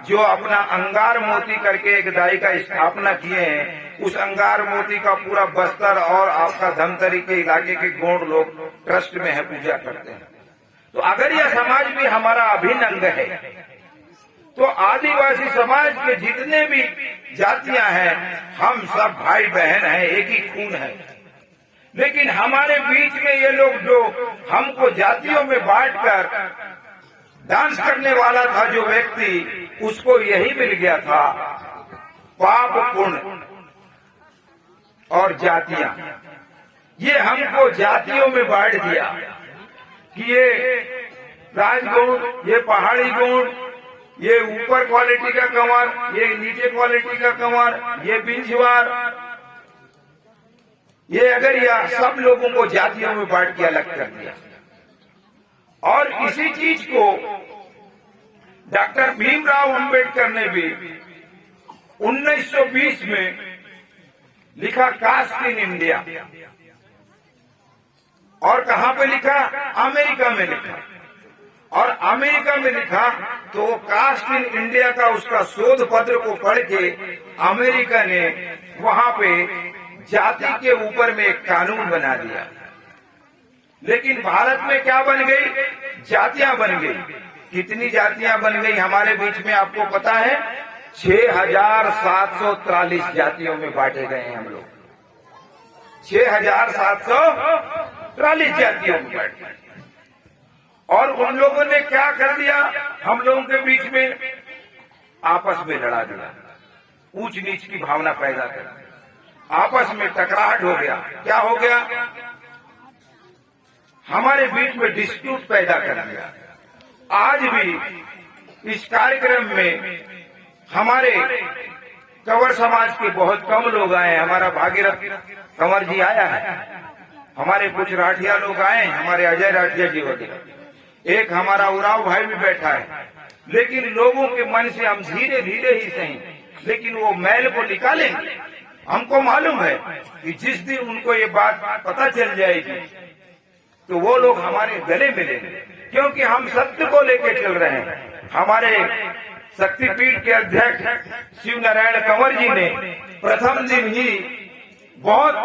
जो अपना अंगार मोती करके एक दाई का स्थापना किए हैं, उस अंगार मोती का पूरा बस्तर और आपका धमतरी के इलाके के गोंड लोग ट्रस्ट में है, पूजा करते हैं। तो आगरिया समाज भी हमारा अभिन्न अंग है। तो आदिवासी समाज के जितने भी जातियां हैं, हम सब भाई बहन हैं, एक ही खून है। लेकिन हमारे बीच में ये लोग जो हमको जातियों में बांटकर डांस करने वाला था जो व्यक्ति, उसको यही मिल गया था, पाप पुण्य और जातियां। ये हमको जातियों में बांट दिया कि ये राजगुण, ये पहाड़ी गुण, ये ऊपर क्वालिटी का कंवर, ये नीचे क्वालिटी का कंवर, ये बिंझवार, ये अगरिया, सब लोगों को जातियों में बांट के अलग कर दिया। और इसी चीज को डॉक्टर भीमराव अंबेडकर ने भी 1920 में लिखा, कास्ट इन इंडिया। और कहां पे लिखा? अमेरिका में लिखा। और अमेरिका में लिखा तो वो कास्ट इन इंडिया का उसका शोध पत्र को पढ़ के अमेरिका ने वहां पे जाति के ऊपर में एक कानून बना दिया। लेकिन भारत में क्या बन गई? जातियां बन गई। कितनी जातियां बन गई हमारे बीच में आपको पता है? 6,743 जातियों में बांटे गए हैं हम लोग। 6,743 जातियों में बांटे गए। और उन लोगों ने क्या कर दिया? हम लोगों के बीच में आपस में लड़ा दिया, ऊंच नीच की भावना पैदा कर दी, आपस में टकराहट हो गया। क्या हो गया? हमारे बीच में डिस्प्यूट पैदा कर दिया। आज भी इस कार्यक्रम में हमारे कंवर समाज के बहुत कम लोग आए। हमारा भागीरथ कंवर जी आया है, हमारे कुछ राठिया लोग आए, हमारे अजय राठिया जी वगैरह, एक हमारा उराव भाई भी बैठा है। लेकिन लोगों के मन से हम धीरे धीरे ही सही, लेकिन वो मैल को निकालेंगे। हमको मालूम है कि जिस दिन उनको ये बात पता चल जाएगी तो वो लोग हमारे गले मिलेंगे, क्योंकि हम सत्य को लेके चल रहे हैं। हमारे शक्तिपीठ के अध्यक्ष शिव नारायण कंवर जी ने प्रथम दिन ही बहुत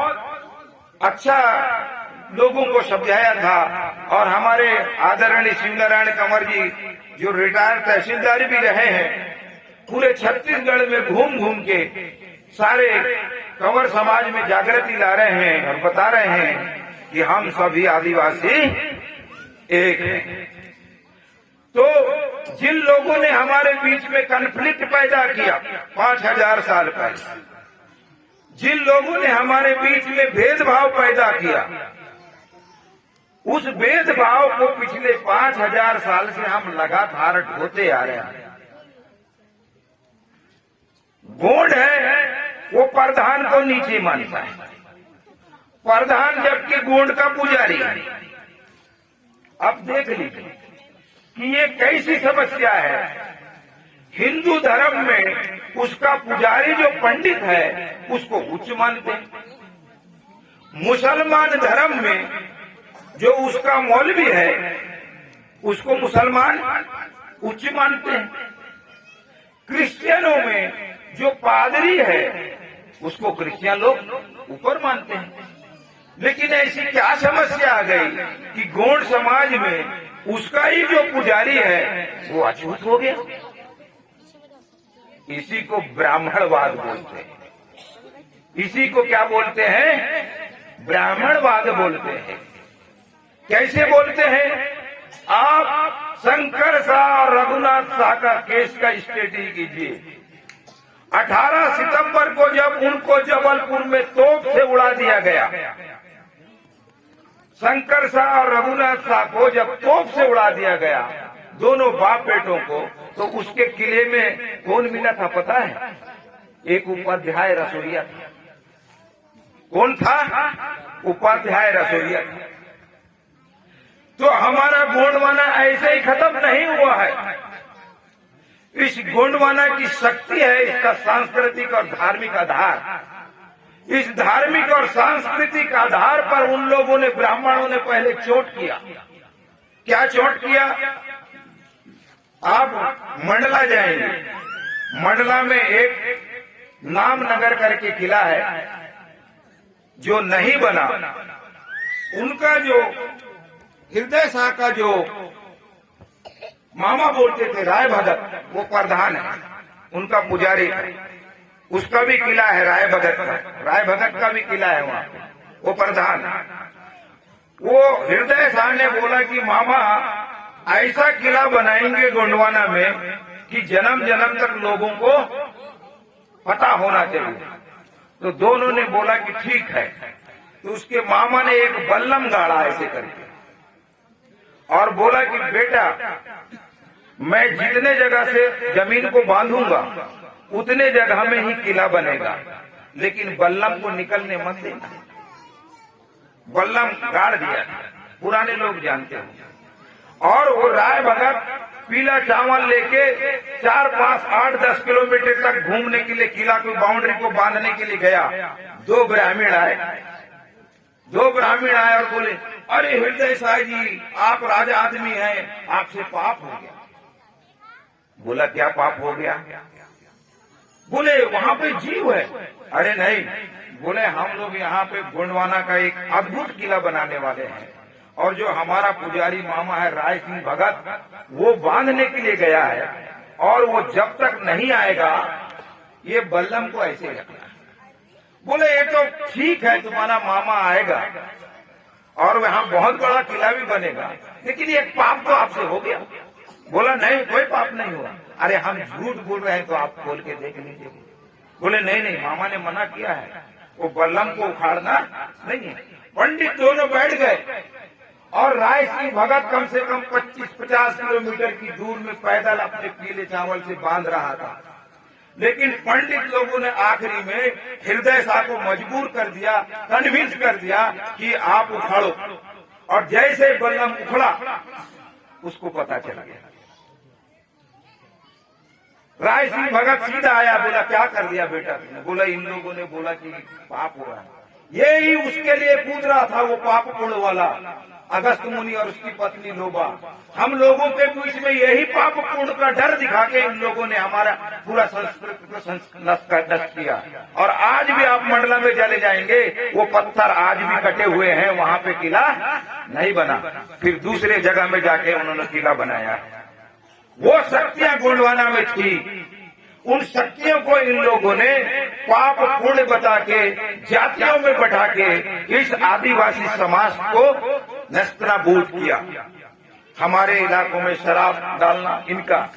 अच्छा लोगों को समझाया था। और हमारे आदरणीय शिव नारायण कंवर जी जो रिटायर्ड तहसीलदार भी रहे हैं, पूरे छत्तीसगढ़ में घूम घूम के सारे कंवर समाज में जागृति ला रहे हैं और बता रहे हैं कि हम सभी आदिवासी एक हैं। तो जिन लोगों ने हमारे बीच में कन्फ्लिक्ट पैदा किया 5,000 साल पहले, जिन लोगों ने हमारे बीच में भेदभाव पैदा किया, उस भेदभाव को पिछले 5,000 साल से हम लगातार ढोते आ रहे हैं। गोंड है वो प्रधान को नीचे मानता है, प्रधान जबकि गोंड का पुजारी है। अब देख लीजिए कि ये कैसी समस्या है। हिंदू धर्म में उसका पुजारी जो पंडित है उसको उच्च मानते हैं, मुसलमान धर्म में जो उसका मौलवी है उसको मुसलमान उच्च मानते हैं, क्रिश्चियनों में जो पादरी है उसको क्रिश्चियन लोग ऊपर मानते हैं। लेकिन ऐसी क्या समस्या आ गई कि गोंड समाज में उसका ही जो पुजारी है वो अछूत हो गया। इसी को ब्राह्मणवाद बोलते हैं। इसी को क्या बोलते हैं? ब्राह्मणवाद बोलते हैं। कैसे बोलते हैं? आप शंकर शाह और रघुनाथ शाह का केस का स्टडी कीजिए। 18 सितंबर को जब उनको जबलपुर में तोप से उड़ा दिया गया, शंकर शाह और रघुनाथ शाह को जब तोप से उड़ा दिया गया, दोनों बाप बेटों को, तो उसके किले में कौन मिला था पता है? एक उपाध्याय रसोइया था। कौन था? उपाध्याय रसोइया था। तो हमारा गोंडवाना ऐसे ही खत्म नहीं हुआ है। इस गोंडवाना की शक्ति है इसका सांस्कृतिक और धार्मिक आधार। इस धार्मिक और सांस्कृतिक आधार पर उन लोगों ने, ब्राह्मणों ने पहले चोट किया। क्या चोट किया? आप मंडला जाएंगे, मंडला में एक नामनगर करके किला है जो नहीं बना। उनका जो हृदय शाह का जो मामा बोलते थे राय भगत, वो प्रधान है, उनका पुजारी है। उसका भी किला है राय भगत का, राय भगत का भी किला है वहां, वो प्रधान है। वो हृदय शाह ने बोला कि मामा ऐसा किला बनाएंगे गोंडवाना में कि जन्म जन्म तक लोगों को पता होना चाहिए। तो दोनों ने बोला कि ठीक है। तो उसके मामा ने एक बल्लम गाड़ा ऐसे करके और बोला कि बेटा, मैं जितने जगह से जमीन को बांधूंगा उतने जगह में ही किला बनेगा, लेकिन बल्लम को निकलने मत देना। बल्लम गाड़ दिया, पुराने लोग जानते हैं। और वो राय भगत पीला चावल लेके 4, 5, 8, 10 किलोमीटर तक घूमने के लिए किला की बाउंड्री को बांधने के लिए गया। 2 ब्राह्मण आए और बोले, अरे हृदय साई जी, आप राजा आदमी हैं, आपसे पाप हो गया। बोला, क्या पाप हो गया? बोले, वहां पे जीव है। अरे नहीं, बोले हम लोग यहाँ पे गोंडवाना का एक अद्भुत किला बनाने वाले हैं, और जो हमारा पुजारी मामा है राय सिंह भगत, वो बांधने के लिए गया है, और वो जब तक नहीं आएगा ये बल्लम को ऐसे रखना है। बोले, ये तो ठीक है, तुम्हारा मामा आएगा और वहाँ बहुत बड़ा किला भी बनेगा, लेकिन एक पाप तो आपसे हो गया। बोला, नहीं, कोई पाप नहीं हुआ। अरे हम झूठ बोल रहे हैं तो आप खोल के देख लीजिए। बोले, नहीं, मामा ने मना किया है, वो बल्लम को उखाड़ना नहीं है। पंडित दोनों बैठ गए और राय सिंह भगत कम से कम 25-50 किलोमीटर की दूर में पैदल अपने पीले चावल से बांध रहा था। लेकिन पंडित लोगों ने आखिरी में हृदय शाह को मजबूर कर दिया, कन्विंस कर दिया कि आप उखाड़ो। और जैसे बल्लम उखड़ा उसको पता चल गया। राय सिंह भगत सीधा आया, बोला, क्या कर दिया बेटा तुमने? बोला, इन लोगों ने बोला कि पाप हो रहा है। ये ही उसके लिए कूद रहा था, वो पाप पुण्य वाला अगस्त मुनि और उसकी पत्नी लोबा। हम लोगों के बीच में यही पाप पुण्य का डर दिखा के इन लोगों ने हमारा पूरा संस्कृति को नष्ट किया। और आज भी आप मंडला में चले जाएंगे, वो पत्थर आज भी कटे हुए हैं, वहां पे किला नहीं बना। फिर दूसरे जगह में जाके उन्होंने किला बनाया। वो शक्तियां गोंडवाना में थी, उन शक्तियों को इन लोगों ने पाप पुण्य बता के जातियों में बैठा के इस आदिवासी समाज को नस्तनाबूद किया। हमारे इलाकों में शराब डालना इनका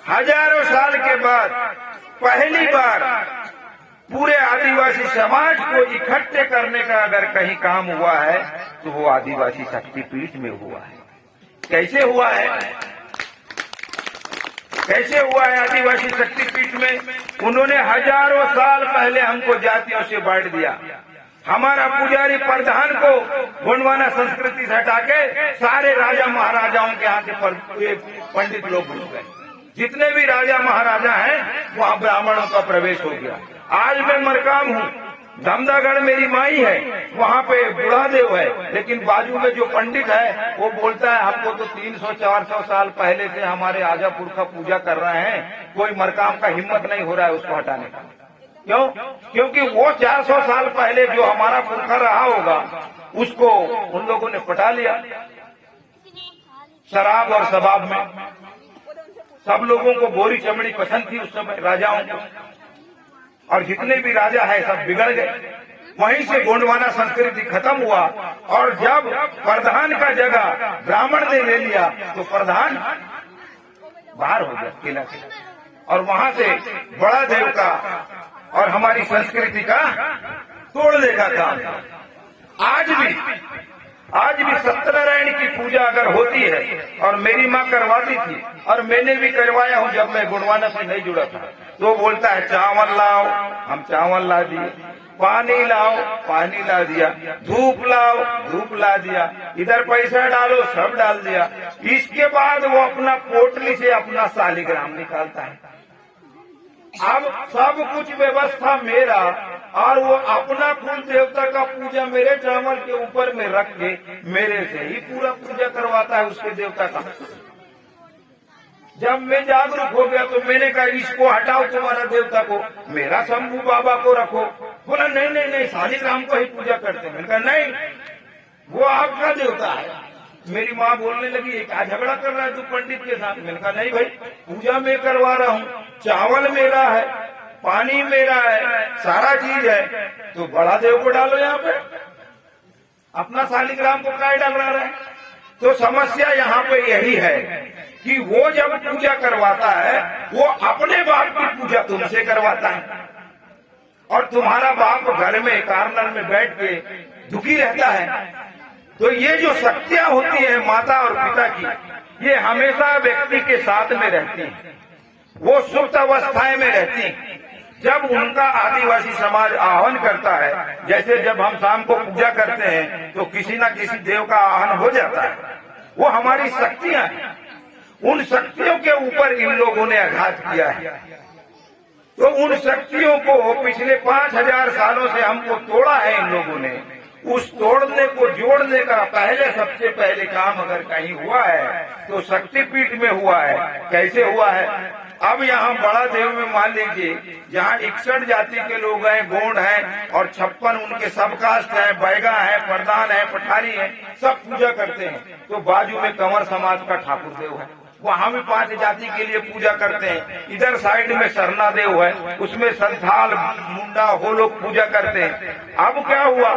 हजारों साल के बाद पहली बार पूरे आदिवासी समाज को इकट्ठे करने का अगर कहीं काम हुआ है तो वो आदिवासी शक्तिपीठ में हुआ है। कैसे हुआ है? कैसे हुआ है आदिवासी शक्तिपीठ में? उन्होंने हजारों साल पहले हमको जातियों से बांट दिया। हमारा पुजारी प्रधान को गोंडवाना संस्कृति से हटा के सारे राजा महाराजाओं के यहाँ के पंडित लोग घुस गए। जितने भी राजा महाराजा हैं वहाँ ब्राह्मणों का प्रवेश हो गया। आज मैं मरकाम हूँ, धमदागढ़ मेरी माई है, वहाँ पे बुढ़ादेव है, लेकिन बाजू में जो पंडित है वो बोलता है हमको तो 300-400 साल पहले से हमारे आजा पुरखा पूजा कर रहे हैं, कोई मरकाम का हिम्मत नहीं हो रहा है उसको हटाने का। क्यों? क्योंकि वो 400 साल पहले जो हमारा पुरखा रहा होगा उसको उन लोगों ने पटा लिया शराब और शबाब में। सब लोगों को गोरी चमड़ी पसंद थी उस समय राजाओं को, और जितने भी राजा है सब बिगड़ गए। वहीं से गोंडवाना संस्कृति खत्म हुआ। और जब प्रधान का जगह ब्राह्मण ने ले लिया तो प्रधान बाहर हो गया किला से, और वहां से बड़ा देव का और हमारी संस्कृति का तोड़ने का काम। आज भी सत्यनारायण की पूजा अगर होती है, और मेरी माँ करवाती थी और मैंने भी करवाया हूँ जब मैं गोंडवाना से नहीं जुड़ा था, तो बोलता है चावल लाओ, हम चावल ला दिए, पानी लाओ, पानी ला दिया, धूप लाओ, धूप ला दिया, इधर पैसा डालो, सब डाल दिया। इसके बाद वो अपना पोटली से अपना शालिग्राम निकालता है। अब सब कुछ व्यवस्था मेरा, और वो अपना कुल देवता का पूजा मेरे चावल के ऊपर में रख के मेरे से ही पूरा पूजा करवाता है उसके देवता का। जब मैं जागरूक हो गया तो मैंने कहा इसको हटाओ, तुम्हारा देवता को, मेरा शंभू बाबा को रखो। बोला नहीं नहीं नहीं, शालिग्राम को ही पूजा करते हैं। मैंने कहा नहीं, वो आपका देवता है। मेरी माँ बोलने लगी क्या झगड़ा कर रहा है तू पंडित के साथ? मैंने कहा नहीं भाई, पूजा मैं करवा रहा हूँ, चावल मेरा है, पानी मेरा है, सारा चीज है, तो बड़ा देव को डालो यहाँ पे, अपना शालिग्राम को काय डाल रहा है? तो समस्या यहाँ पे यही है कि वो जब पूजा करवाता है वो अपने बाप की पूजा तुमसे करवाता है, और तुम्हारा बाप घर में कार्नर में बैठ के दुखी रहता है। तो ये जो शक्तियां होती है माता और पिता की, ये हमेशा व्यक्ति के साथ में रहती हैं, वो सुप्त अवस्थाएं में रहती हैं। जब उनका आदिवासी समाज आह्वान करता है, जैसे जब हम शाम को पूजा करते हैं तो किसी न किसी देव का आह्वान हो जाता है, वो हमारी शक्तियां हैं। उन शक्तियों के ऊपर इन लोगों ने आघात किया है। तो उन शक्तियों को पिछले 5000 सालों से हमको तोड़ा है इन लोगों ने। उस तोड़ने को जोड़ने का सबसे पहले काम अगर कहीं हुआ है तो शक्तिपीठ में हुआ है। कैसे हुआ है? अब यहाँ बड़ा देव में मान लीजिए, जहाँ 61 जाति के लोग हैं, गोंड हैं, और 56 उनके सब कास्ट है, बैगा है, प्रधान है, पठारी है, सब पूजा करते हैं। तो बाजू में कंवर समाज का ठाकुर देव है, वहाँ भी 5 जाति के लिए पूजा करते हैं। इधर साइड में सरना देव है, उसमें संथाल, मुंडा, वो लोग पूजा करते हैं। अब क्या हुआ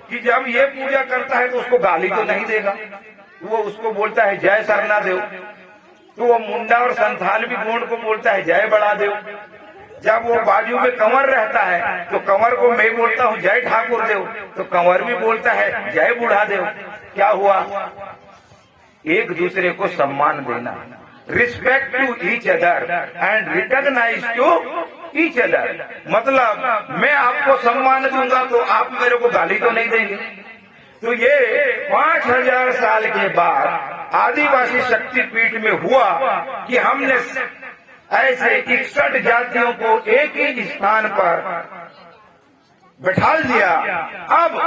कि जब ये पूजा करता है तो उसको गाली तो नहीं देगा, वो उसको बोलता है जय सरना देव। तो वो मुंडा और संथाल भी गोंड को बोलता है जय बड़ा देव। जब वो बाजू में कंवर रहता है तो कंवर को मैं बोलता हूँ जय ठाकुर देव, तो कंवर भी बोलता है जय बूढ़ा देव। क्या हुआ? एक दूसरे को सम्मान देना, respect to each other and recognise to each other. मतलब मैं आपको सम्मान दूंगा तो आप मेरे को गाली तो नहीं देंगे। तो ये 5000 साल के बाद आदिवासी शक्तिपीठ में हुआ कि हमने ऐसे 61 जातियों को एक ही स्थान पर बैठा दिया। अब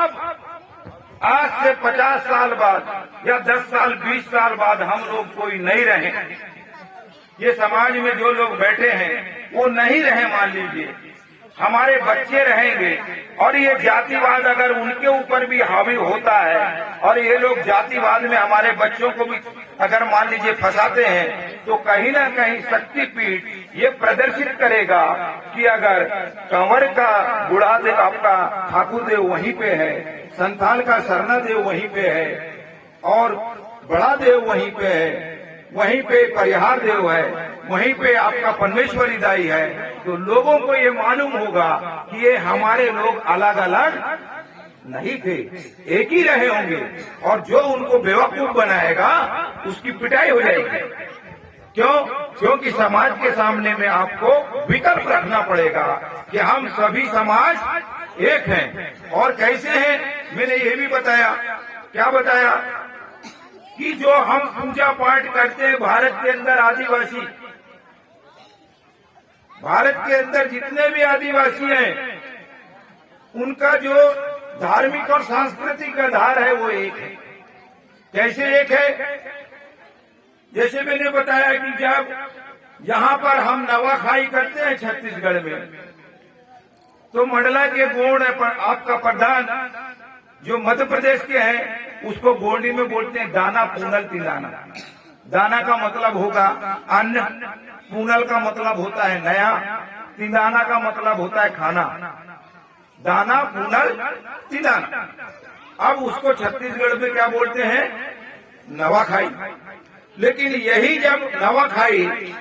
आज से 50 साल बाद या 10 साल 20 साल बाद हम लोग कोई नहीं रहे, ये समाज में जो लोग बैठे हैं वो नहीं रहे, मान लीजिए हमारे बच्चे रहेंगे, और ये जातिवाद अगर उनके ऊपर भी हावी होता है और ये लोग जातिवाद में हमारे बच्चों को भी अगर मान लीजिए फंसाते हैं, तो कहीं ना कहीं शक्तिपीठ ये प्रदर्शित करेगा कि अगर कंवर का बूढ़ा देव आपका ठाकुर देव वहीं पे है, संथाल का सरना देव वहीं पे है, और बड़ा देव वहीं पे है, वहीं पे परिहार देव है, वहीं पे आपका परमेश्वरी दाई है, तो लोगों को ये मालूम होगा कि ये हमारे लोग अलग अलग नहीं थे, एक ही रहे होंगे। और जो उनको बेवकूफ बनाएगा उसकी पिटाई हो जाएगी। क्यों? क्योंकि समाज के सामने में आपको विकल्प रखना पड़ेगा कि हम सभी समाज एक हैं। और कैसे हैं मैंने ये भी बताया। क्या बताया? कि जो हम पूजा पाठ करते हैं भारत के अंदर, आदिवासी भारत के अंदर जितने भी आदिवासी हैं, उनका जो धार्मिक और सांस्कृतिक आधार है वो एक है। कैसे एक है? जैसे मैंने बताया कि जब यहाँ पर हम नवाखाई करते हैं छत्तीसगढ़ में, तो मंडला के गोंड आपका प्रधान जो मध्य प्रदेश के हैं उसको गोंडी में बोलते हैं दाना पूनल तिलाना। दाना का मतलब होगा अन्न, पूनल का मतलब होता है नया, तिलाना का मतलब होता है खाना। दाना पूनल तिलाना। अब उसको छत्तीसगढ़ में क्या बोलते हैं? नवाखाई। लेकिन यही जब नवाखाई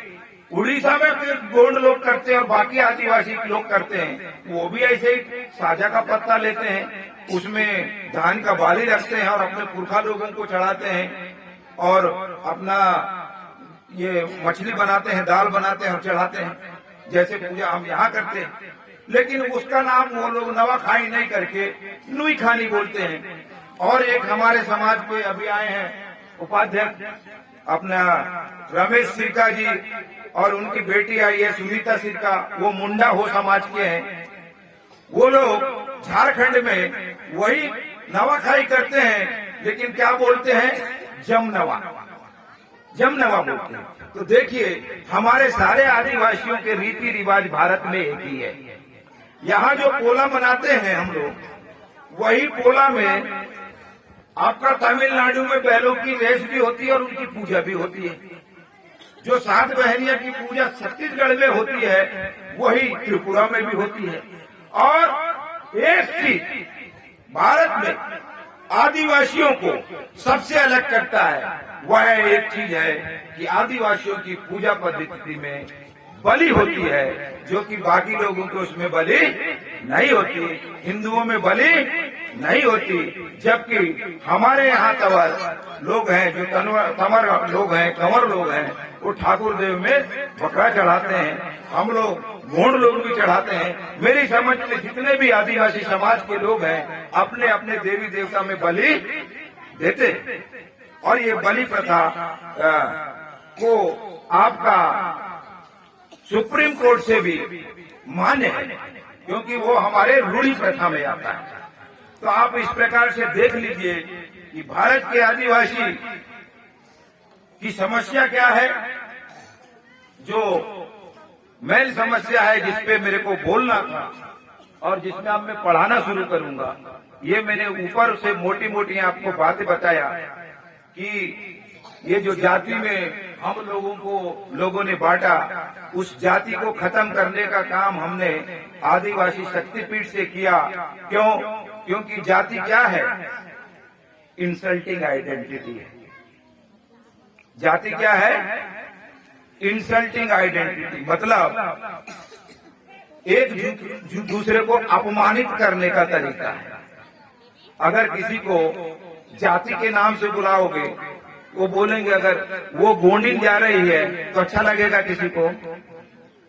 उड़ीसा में गोंड लोग करते हैं और बाकी आदिवासी लोग करते हैं, वो भी ऐसे ही साझा का पत्ता लेते हैं, उसमें धान का बाली रखते हैं और अपने पुरखा लोगों को चढ़ाते हैं, और अपना ये मछली बनाते हैं, दाल बनाते हैं और चढ़ाते हैं, जैसे पूजा हम यहाँ करते हैं। लेकिन उसका नाम वो लोग नवाखाई नहीं करके नुई खानी बोलते हैं। और एक हमारे समाज के अभी आए हैं उपाध्यक्ष अपना रमेश सिरका जी, और उनकी बेटी आई है सुनीता सिरका, वो मुंडा हो समाज के हैं। वो लोग झारखंड में वही नवाखाई करते हैं, लेकिन क्या बोलते हैं? जमनवा। जमनवा बोलते हैं। तो देखिए हमारे सारे आदिवासियों के रीति रिवाज भारत में एक ही है। यहाँ जो पोला मनाते हैं हम लोग, वही पोला में आपका तमिलनाडु में बैलों की रेस भी होती है और उनकी पूजा भी होती है। जो 7 बहनिया की पूजा छत्तीसगढ़ में होती है वही त्रिपुरा में भी होती है। और एक चीज भारत में आदिवासियों को सबसे अलग करता है वह एक चीज है कि आदिवासियों की पूजा पद्धति में बलि होती है, जो कि बाकी लोगों के उसमें बलि नहीं होती, हिंदुओं में बलि नहीं होती। जबकि हमारे यहाँ तंवर लोग हैं, जो तंवर लोग हैं, कंवर लोग हैं, वो ठाकुर देव में बकरा चढ़ाते हैं। हम लोग गोंड लोग भी चढ़ाते हैं। मेरी समझ में जितने भी आदिवासी समाज के लोग हैं अपने अपने देवी देवता में बलि देते, और ये बलि प्रथा को आपका सुप्रीम कोर्ट से भी मान्य है, क्योंकि वो हमारे रूढ़ी प्रथा में आता है। तो आप इस प्रकार से देख लीजिए कि भारत के आदिवासी की समस्या क्या है। जो मेन समस्या है जिसपे मेरे को बोलना था और जिसमें अब मैं पढ़ाना शुरू करूंगा, ये मैंने ऊपर से मोटी मोटी आपको बातें बताया कि ये जो जाति में हम लोगों ने बांटा, उस जाति को खत्म करने का काम हमने आदिवासी शक्तिपीठ से किया। क्यों? क्योंकि जाति क्या है? इंसल्टिंग आइडेंटिटी है। जाति क्या है? इंसल्टिंग आइडेंटिटी, मतलब एक दूसरे को अपमानित करने का तरीका है। अगर किसी को जाति के नाम से बुलाओगे, वो बोलेंगे अगर वो गोंडिन जा रही है तो अच्छा लगेगा किसी को?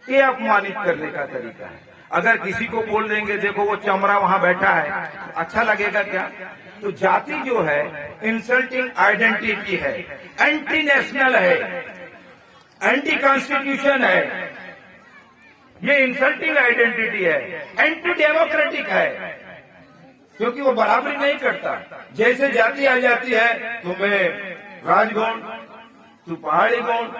ये अपमानित करने का तरीका है। अगर किसी को बोल देंगे देखो वो चमड़ा वहां बैठा है, अच्छा लगेगा क्या? तो जाति जो है इंसल्टिंग आइडेंटिटी है, एंटी नेशनल है, एंटी कॉन्स्टिट्यूशन है, ये इंसल्टिंग आइडेंटिटी है, एंटी डेमोक्रेटिक है, क्योंकि वो बराबरी नहीं करता। जैसे जाति आ जाती है तो मैं राजगौंड, तू पहाड़ी गौंड,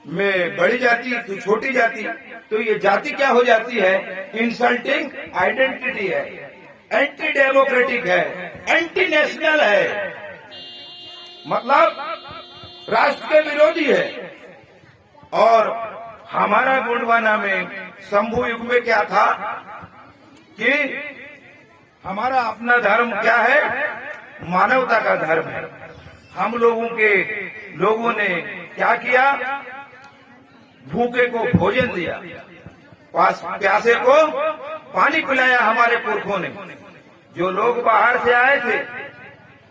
मैं बड़ी जाति, तू छोटी जाति, तो ये जाति क्या हो जाती है? इंसल्टिंग आइडेंटिटी है, एंटी डेमोक्रेटिक है, एंटी नेशनल है, मतलब राष्ट्र के विरोधी है। और हमारा गोंडवाना में शंभु युग में क्या था कि हमारा अपना धर्म क्या है? मानवता का धर्म है। हम लोगों ने क्या किया? भूखे को भोजन दिया, प्यासे को पानी पिलाया। हमारे पुरखों ने, जो लोग बाहर से आए थे,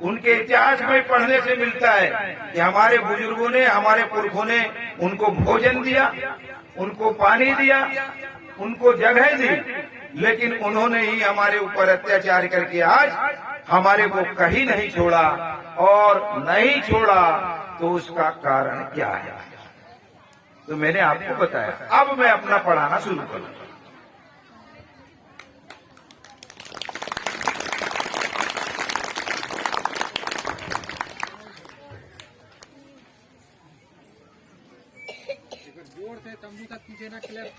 उनके इतिहास में पढ़ने से मिलता है कि हमारे बुजुर्गों ने, हमारे पुरखों ने उनको भोजन दिया, उनको पानी दिया, उनको जगह दी, लेकिन उन्होंने ही हमारे ऊपर अत्याचार करके आज हमारे को कहीं नहीं छोड़ा। और नहीं छोड़ा तो उसका कारण क्या है? तो मैंने आपको बताया। अब मैं अपना पढ़ाना शुरू करूंगा। जोर से तंबू तक पीछे ना क्लिप।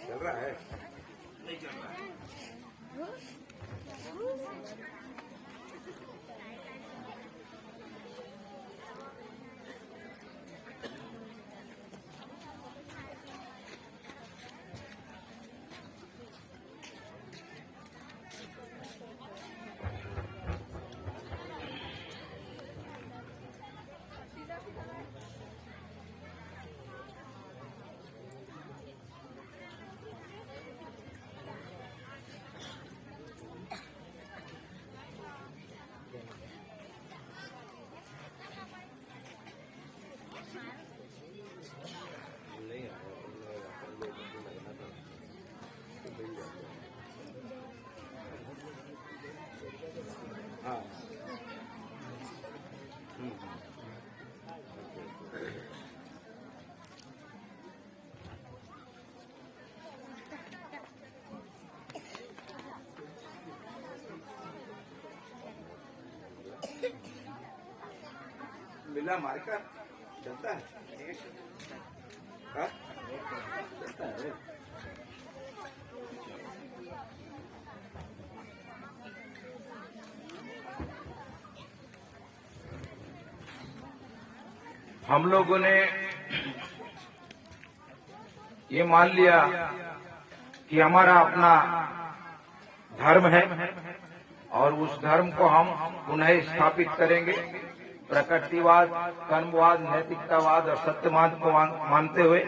चल रहा है? नहीं चल रहा है। बिल्ला मारकर चलता है हाँ? चलता है। हम लोगों ने ये मान लिया कि हमारा अपना धर्म है और उस धर्म को हम पुनः स्थापित करेंगे। प्रकृतिवाद, कर्मवाद, नैतिकतावाद और सत्यवाद को मानते हुए,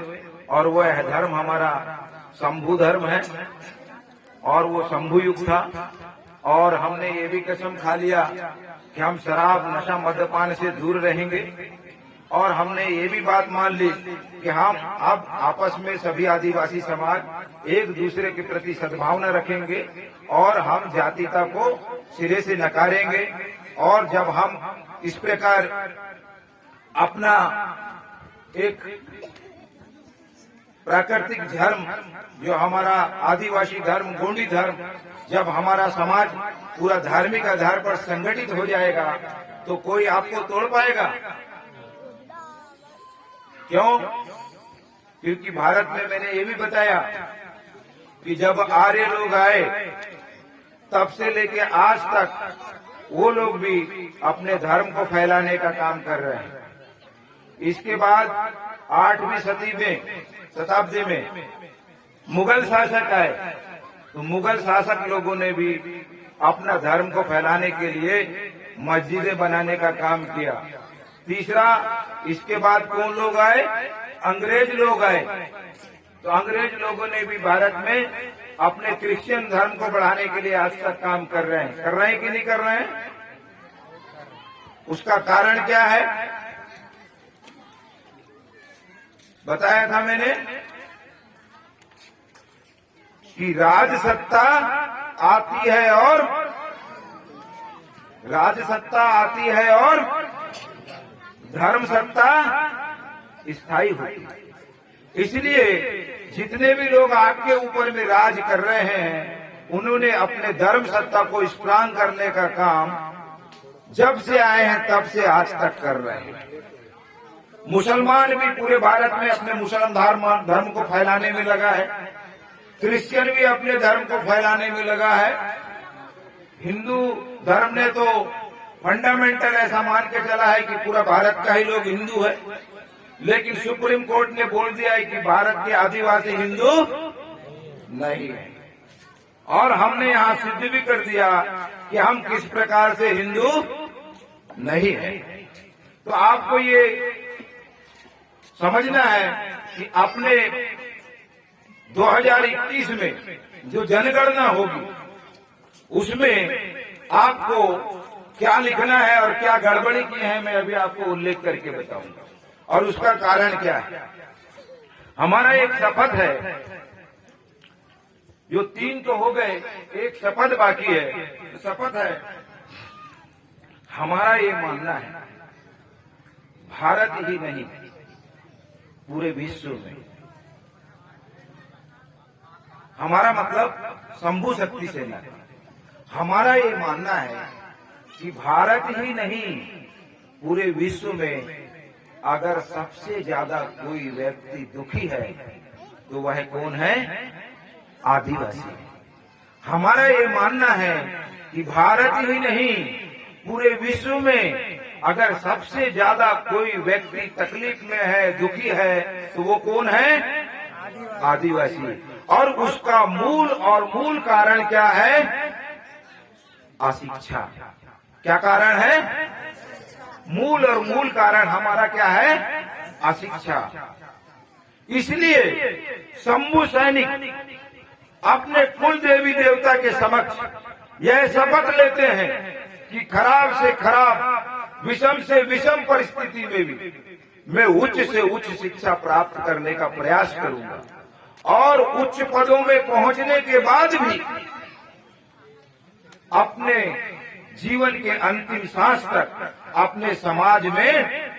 और वह धर्म हमारा शंभु धर्म है और वो शंभु युग था। और हमने ये भी कसम खा लिया कि हम शराब, नशा, मद्यपान से दूर रहेंगे। और हमने ये भी बात मान ली कि हम अब आपस में सभी आदिवासी समाज एक दूसरे के प्रति सद्भावना रखेंगे और हम जातीयता को सिरे से नकारेंगे। और जब हम इस प्रकार अपना एक प्राकृतिक धर्म, जो हमारा आदिवासी धर्म, गोंडी धर्म, जब हमारा समाज पूरा धार्मिक आधार पर संगठित हो जाएगा तो कोई आपको तोड़ पाएगा? क्यों? क्योंकि भारत में मैंने ये भी बताया कि जब आर्य लोग आए तब से लेके आज तक वो लोग भी अपने धर्म को फैलाने का काम कर रहे हैं। इसके बाद 8वीं शताब्दी में मुगल शासक आए तो मुगल शासक लोगों ने भी अपना धर्म को फैलाने के लिए मस्जिदें बनाने का काम किया। तीसरा, इसके बाद कौन लोग आए? अंग्रेज लोग आए। तो अंग्रेज लोगों ने भी भारत में अपने क्रिश्चियन धर्म को बढ़ाने के लिए आज तक काम कर रहे हैं कि नहीं कर रहे हैं? उसका कारण क्या है? बताया था मैंने कि राजसत्ता आती है और धर्म सत्ता स्थायी होती है। इसलिए जितने भी लोग आपके ऊपर में राज कर रहे हैं उन्होंने अपने धर्म सत्ता को स्ट्रांग करने का काम जब से आए हैं तब से आज तक कर रहे हैं। मुसलमान भी पूरे भारत में अपने मुसलमान धर्म को फैलाने में लगा है। क्रिश्चियन भी अपने धर्म को फैलाने में लगा है। हिंदू धर्म ने तो फंडामेंटल ऐसा मान के चला है कि पूरा भारत का ही लोग हिंदू है, लेकिन सुप्रीम कोर्ट ने बोल दिया है कि भारत के आदिवासी हिंदू नहीं है। और हमने यहाँ सिद्ध भी कर दिया कि हम किस प्रकार से हिंदू नहीं है। तो आपको ये समझना है कि अपने 2021 में जो जनगणना होगी उसमें आपको क्या लिखना है और क्या गड़बड़ी की है मैं अभी आपको उल्लेख करके बताऊंगा। और उसका कारण क्या है? हमारा एक शपथ है, जो 3 तो हो गए, एक शपथ बाकी है। शपथ है, हमारा ये मानना है भारत ही नहीं पूरे विश्व में, हमारा मतलब शंभु शक्ति से नहीं, हमारा ये मानना है कि भारत ही नहीं पूरे विश्व में अगर सबसे ज्यादा कोई व्यक्ति दुखी है तो वह कौन है? आदिवासी। हमारा ये मानना है कि भारत ही नहीं पूरे विश्व में अगर सबसे ज्यादा कोई व्यक्ति तकलीफ में है, दुखी है, तो वो कौन है? आदिवासी। और उसका मूल कारण क्या है? अशिक्षा। क्या कारण है? मूल कारण हमारा क्या है? अशिक्षा। इसलिए शंभु सैनिक अपने कुल देवी देवता के समक्ष यह शपथ लेते हैं कि खराब से खराब, विषम से विषम परिस्थिति में भी मैं उच्च से उच्च शिक्षा प्राप्त करने का प्रयास करूंगा और उच्च पदों में पहुंचने के बाद भी अपने जीवन के अंतिम सांस तक अपने समाज में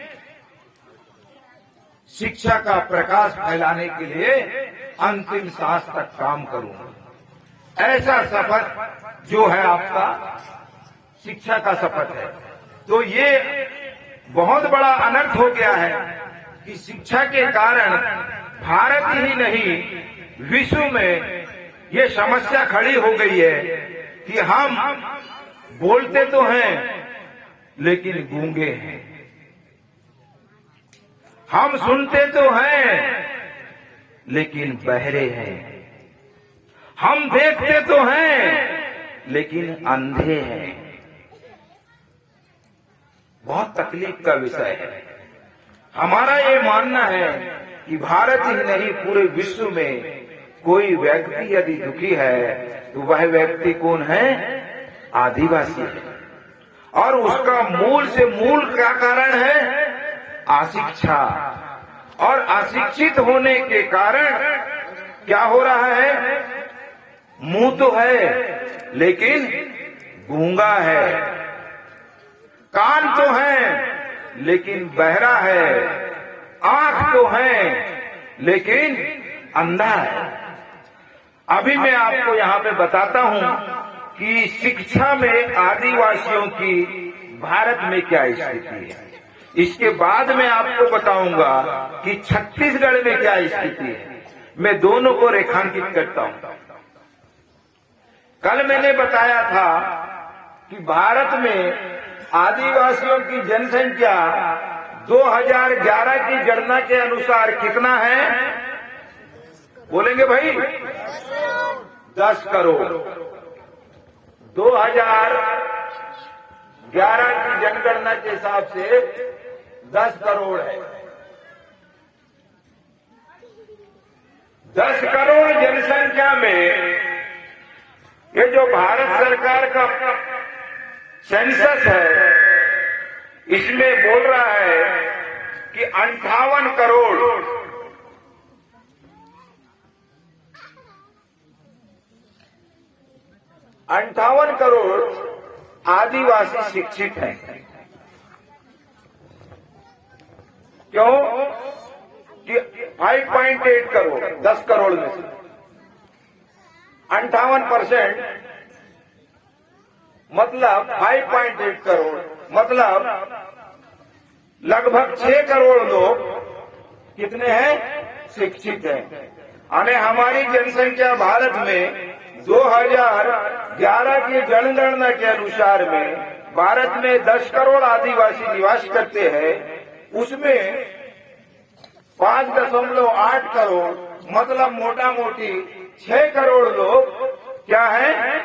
शिक्षा का प्रकाश फैलाने के लिए अंतिम सांस तक काम करूंगा। ऐसा शपथ जो है आपका शिक्षा का शपथ है। तो ये बहुत बड़ा अनर्थ हो गया है कि शिक्षा के कारण भारत ही नहीं विश्व में ये समस्या खड़ी हो गई है कि हम बोलते तो हैं लेकिन गूंगे हैं, हम सुनते तो हैं लेकिन बहरे हैं, हम देखते तो हैं लेकिन अंधे हैं। बहुत तकलीफ का विषय है। हमारा ये मानना है कि भारत ही नहीं पूरे विश्व में कोई व्यक्ति यदि दुखी है तो वह व्यक्ति कौन है? आदिवासी है। और उसका मूल से मूल क्या कारण है? अशिक्षा। और अशिक्षित होने के कारण क्या हो रहा है? मुंह तो है लेकिन गूंगा है, कान तो है लेकिन बहरा है, आंख तो है लेकिन अंधा है। अभी मैं आपको यहाँ पे बताता हूँ कि शिक्षा में आदिवासियों की भारत में क्या स्थिति है। इसके बाद मैं आपको बताऊंगा कि छत्तीसगढ़ में क्या स्थिति है। मैं दोनों को रेखांकित करता हूँ। कल मैंने बताया था कि भारत में आदिवासियों की जनसंख्या 2011 की गणना के अनुसार कितना है? बोलेंगे भाई? 10 करोड़। 2011 की जनगणना के हिसाब से 10 करोड़ है। 10 करोड़ जनसंख्या में ये जो भारत सरकार का सेंसस है इसमें बोल रहा है कि 58 करोड़ आदिवासी शिक्षित हैं। क्यों? कि 5.8 करोड़ 10 करोड़ में से 58% मतलब 5.8 करोड़ मतलब लगभग 6 करोड़ लोग कितने हैं? शिक्षित हैं। यानी हमारी जनसंख्या भारत में 2011 की जनगणना के अनुसार में भारत में 10 करोड़ आदिवासी निवास करते हैं। उसमें 5.8 करोड़ मतलब मोटा मोटी 6 करोड़ लोग क्या हैं?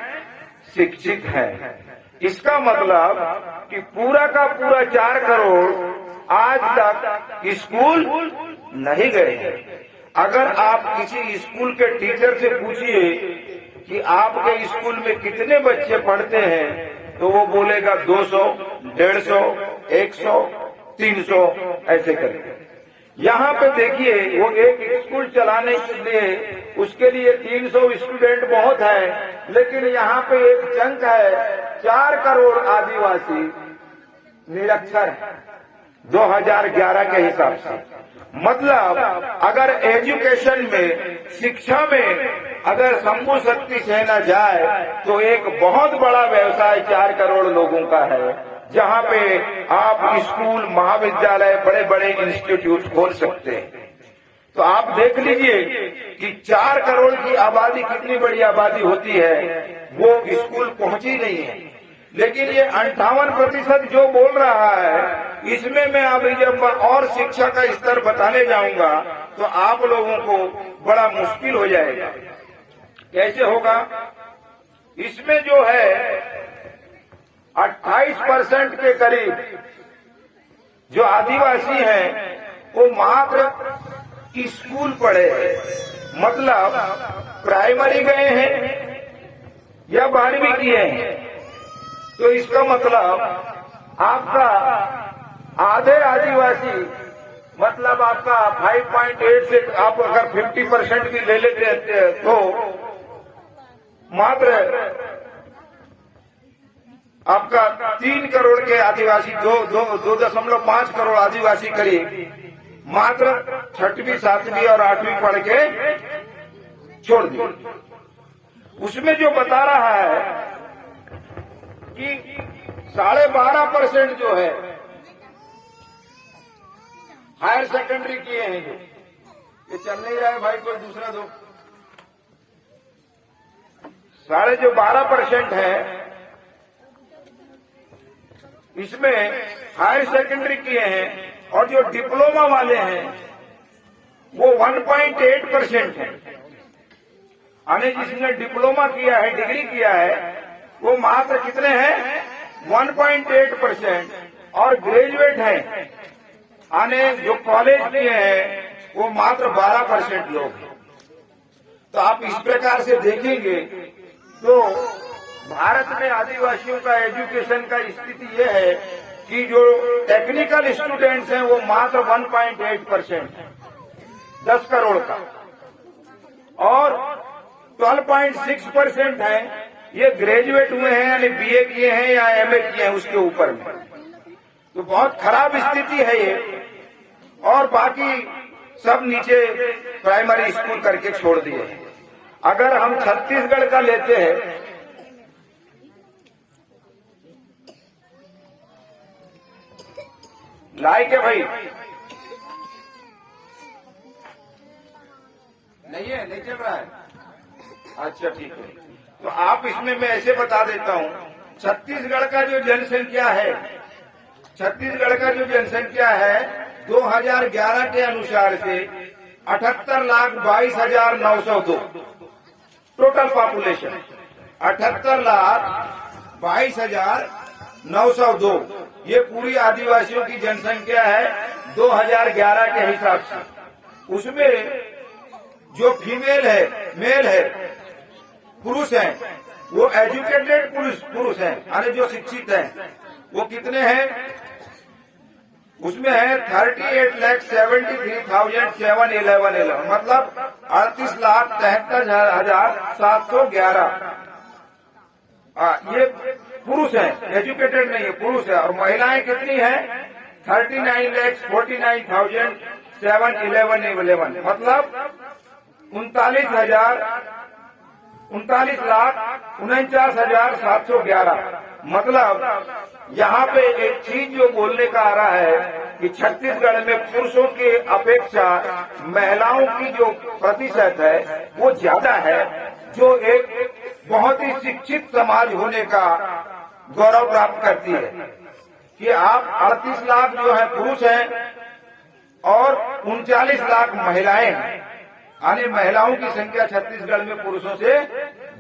शिक्षित हैं। इसका मतलब कि पूरा का पूरा 4 करोड़ आज तक स्कूल नहीं गए हैं। अगर आप किसी स्कूल के टीचर से पूछिए कि आपके स्कूल में कितने बच्चे पढ़ते हैं तो वो बोलेगा 200, 150, 100, 300 ऐसे करके। यहाँ पे देखिए वो एक स्कूल चलाने के लिए उसके लिए 300 स्टूडेंट बहुत है, लेकिन यहाँ पे एक चंक है 4 करोड़ आदिवासी निरक्षर है 2011 के हिसाब से। मतलब अगर एजुकेशन में, शिक्षा में अगर शंभू शक्ति सेना जाए तो एक बहुत बड़ा व्यवसाय 4 करोड़ लोगों का है, जहाँ पे आप स्कूल, महाविद्यालय, बड़े बड़े इंस्टीट्यूट खोल सकते हैं। तो आप देख लीजिए कि 4 करोड़ की आबादी कितनी बड़ी आबादी होती है, वो स्कूल पहुंची नहीं है। लेकिन ये 58% जो बोल रहा है, इसमें मैं अभी जब और शिक्षा का स्तर बताने जाऊंगा तो आप लोगों को बड़ा मुश्किल हो जाएगा। कैसे होगा? इसमें जो है 28% के करीब जो आदिवासी हैं वो मात्र स्कूल पढ़े हैं, मतलब प्राइमरी गए हैं या 12वीं किए हैं। तो इसका मतलब आपका आधे आदिवासी, मतलब आपका 5.8 से आप अगर 50% भी ले लेते हैं तो मात्र आपका 3 करोड़ के आदिवासी, 2.5 करोड़ आदिवासी करीब मात्र 6वीं, 7वीं और 8वीं पढ़ के छोड़ दिए। उसमें जो बता रहा है कि 12.5% जो है हायर सेकेंडरी किए हैं जो, ये चल नहीं रहा है भाई, कोई दूसरा दो। 12.5% है, इसमें हायर सेकेंडरी किए हैं, और जो डिप्लोमा वाले हैं वो 1.8% है। यानी जिसने डिप्लोमा किया है, डिग्री किया है, वो मात्र कितने हैं? 1.8%। और ग्रेजुएट हैं, यानी जो कॉलेज किए हैं, वो मात्र 12% लोग हैं। तो आप इस प्रकार से देखेंगे तो भारत में आदिवासियों का एजुकेशन का स्थिति ये है कि जो टेक्निकल स्टूडेंट्स हैं वो मात्र 1.8% है, 10 करोड़ का, और 12.6% है ये ग्रेजुएट हुए हैं, यानी बीए किए हैं या एमए किए हैं, उसके ऊपर में। तो बहुत खराब स्थिति है ये, और बाकी सब नीचे प्राइमरी स्कूल करके छोड़ दिए। अगर हम छत्तीसगढ़ का लेते हैं, लाइक है भाई, नहीं है, नहीं चल रहा है, अच्छा ठीक है। तो आप इसमें मैं ऐसे बता देता हूं, छत्तीसगढ़ का जो जनसंख्या है, छत्तीसगढ़ का जो जनसंख्या है 2011 के अनुसार से 78,22,902 टोटल पॉपुलेशन, 78,22,902 ये पूरी आदिवासियों की जनसंख्या है 2011 के हिसाब से। उसमें जो फीमेल है, मेल है, पुरुष हैं, वो एजुकेटेड पुरुष हैं, यानी जो शिक्षित हैं, वो कितने हैं? उसमें है 38,73,711, मतलब 38,73,711। ये पुरुष हैं, एजुकेटेड नहीं है, पुरुष है। और महिलाएं कितनी हैं? 39,49,711, मतलब 39,49,711। मतलब यहाँ पे एक चीज जो बोलने का आ रहा है कि छत्तीसगढ़ में पुरुषों की अपेक्षा महिलाओं की जो प्रतिशत है वो ज्यादा है, जो एक बहुत ही शिक्षित समाज होने का गौरव प्राप्त करती है। कि आप 38 लाख जो है पुरुष हैं और 39 लाख महिलाएं हैं, यानी महिलाओं की संख्या छत्तीसगढ़ में पुरुषों से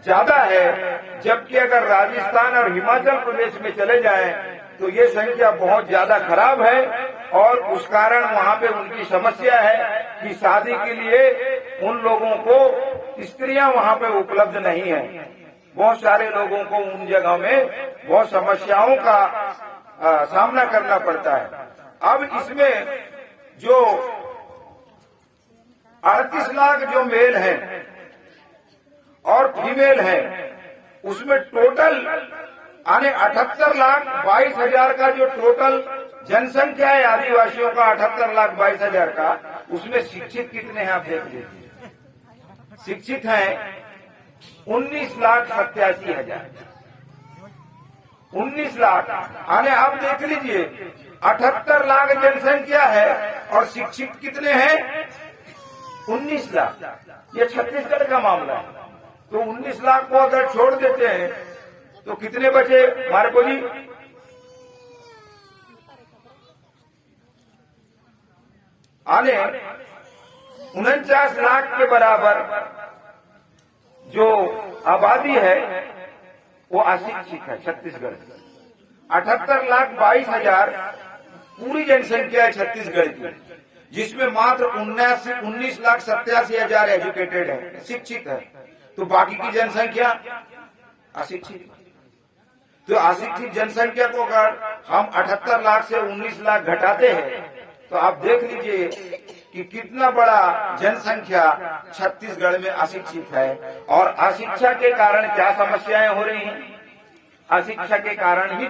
ज्यादा है। जबकि अगर राजस्थान और हिमाचल प्रदेश में चले जाएं तो ये संख्या बहुत ज्यादा खराब है, और उस कारण वहाँ पे उनकी समस्या है कि शादी के लिए उन लोगों को स्त्रियां वहाँ पे उपलब्ध नहीं है। बहुत सारे लोगों को उन जगह में बहुत समस्याओं का सामना करना पड़ता है। अब इसमें जो 38 लाख जो मेल हैं और फीमेल हैं, उसमें टोटल यानी 78,22,000 का जो टोटल जनसंख्या है आदिवासियों का 78,22,000 का, उसमें शिक्षित कितने हैं आप देख लीजिए। शिक्षित हैं 19,87,000, 19 लाख। यानी आप देख लीजिए 78 लाख जनसंख्या है और शिक्षित कितने हैं? 19 लाख। ये छत्तीसगढ़ का मामला है। तो 19 लाख को अगर छोड़ देते हैं तो कितने बचे मार्को जी? आने 49 लाख के बराबर जो आबादी है वो अशिक्षित है छत्तीसगढ़ की। 78,22,000 पूरी जनसंख्या है छत्तीसगढ़ की, जिसमें मात्र 19,87,000 एजुकेटेड है, शिक्षित है। तो बाकी की जनसंख्या अशिक्षित। तो अशिक्षित जनसंख्या को अगर हम 78 लाख से 19 लाख घटाते हैं तो आप देख लीजिए कि कितना बड़ा जनसंख्या छत्तीसगढ़ में अशिक्षित है। और अशिक्षा के कारण क्या समस्याएं हो रही हैं? अशिक्षा के कारण ही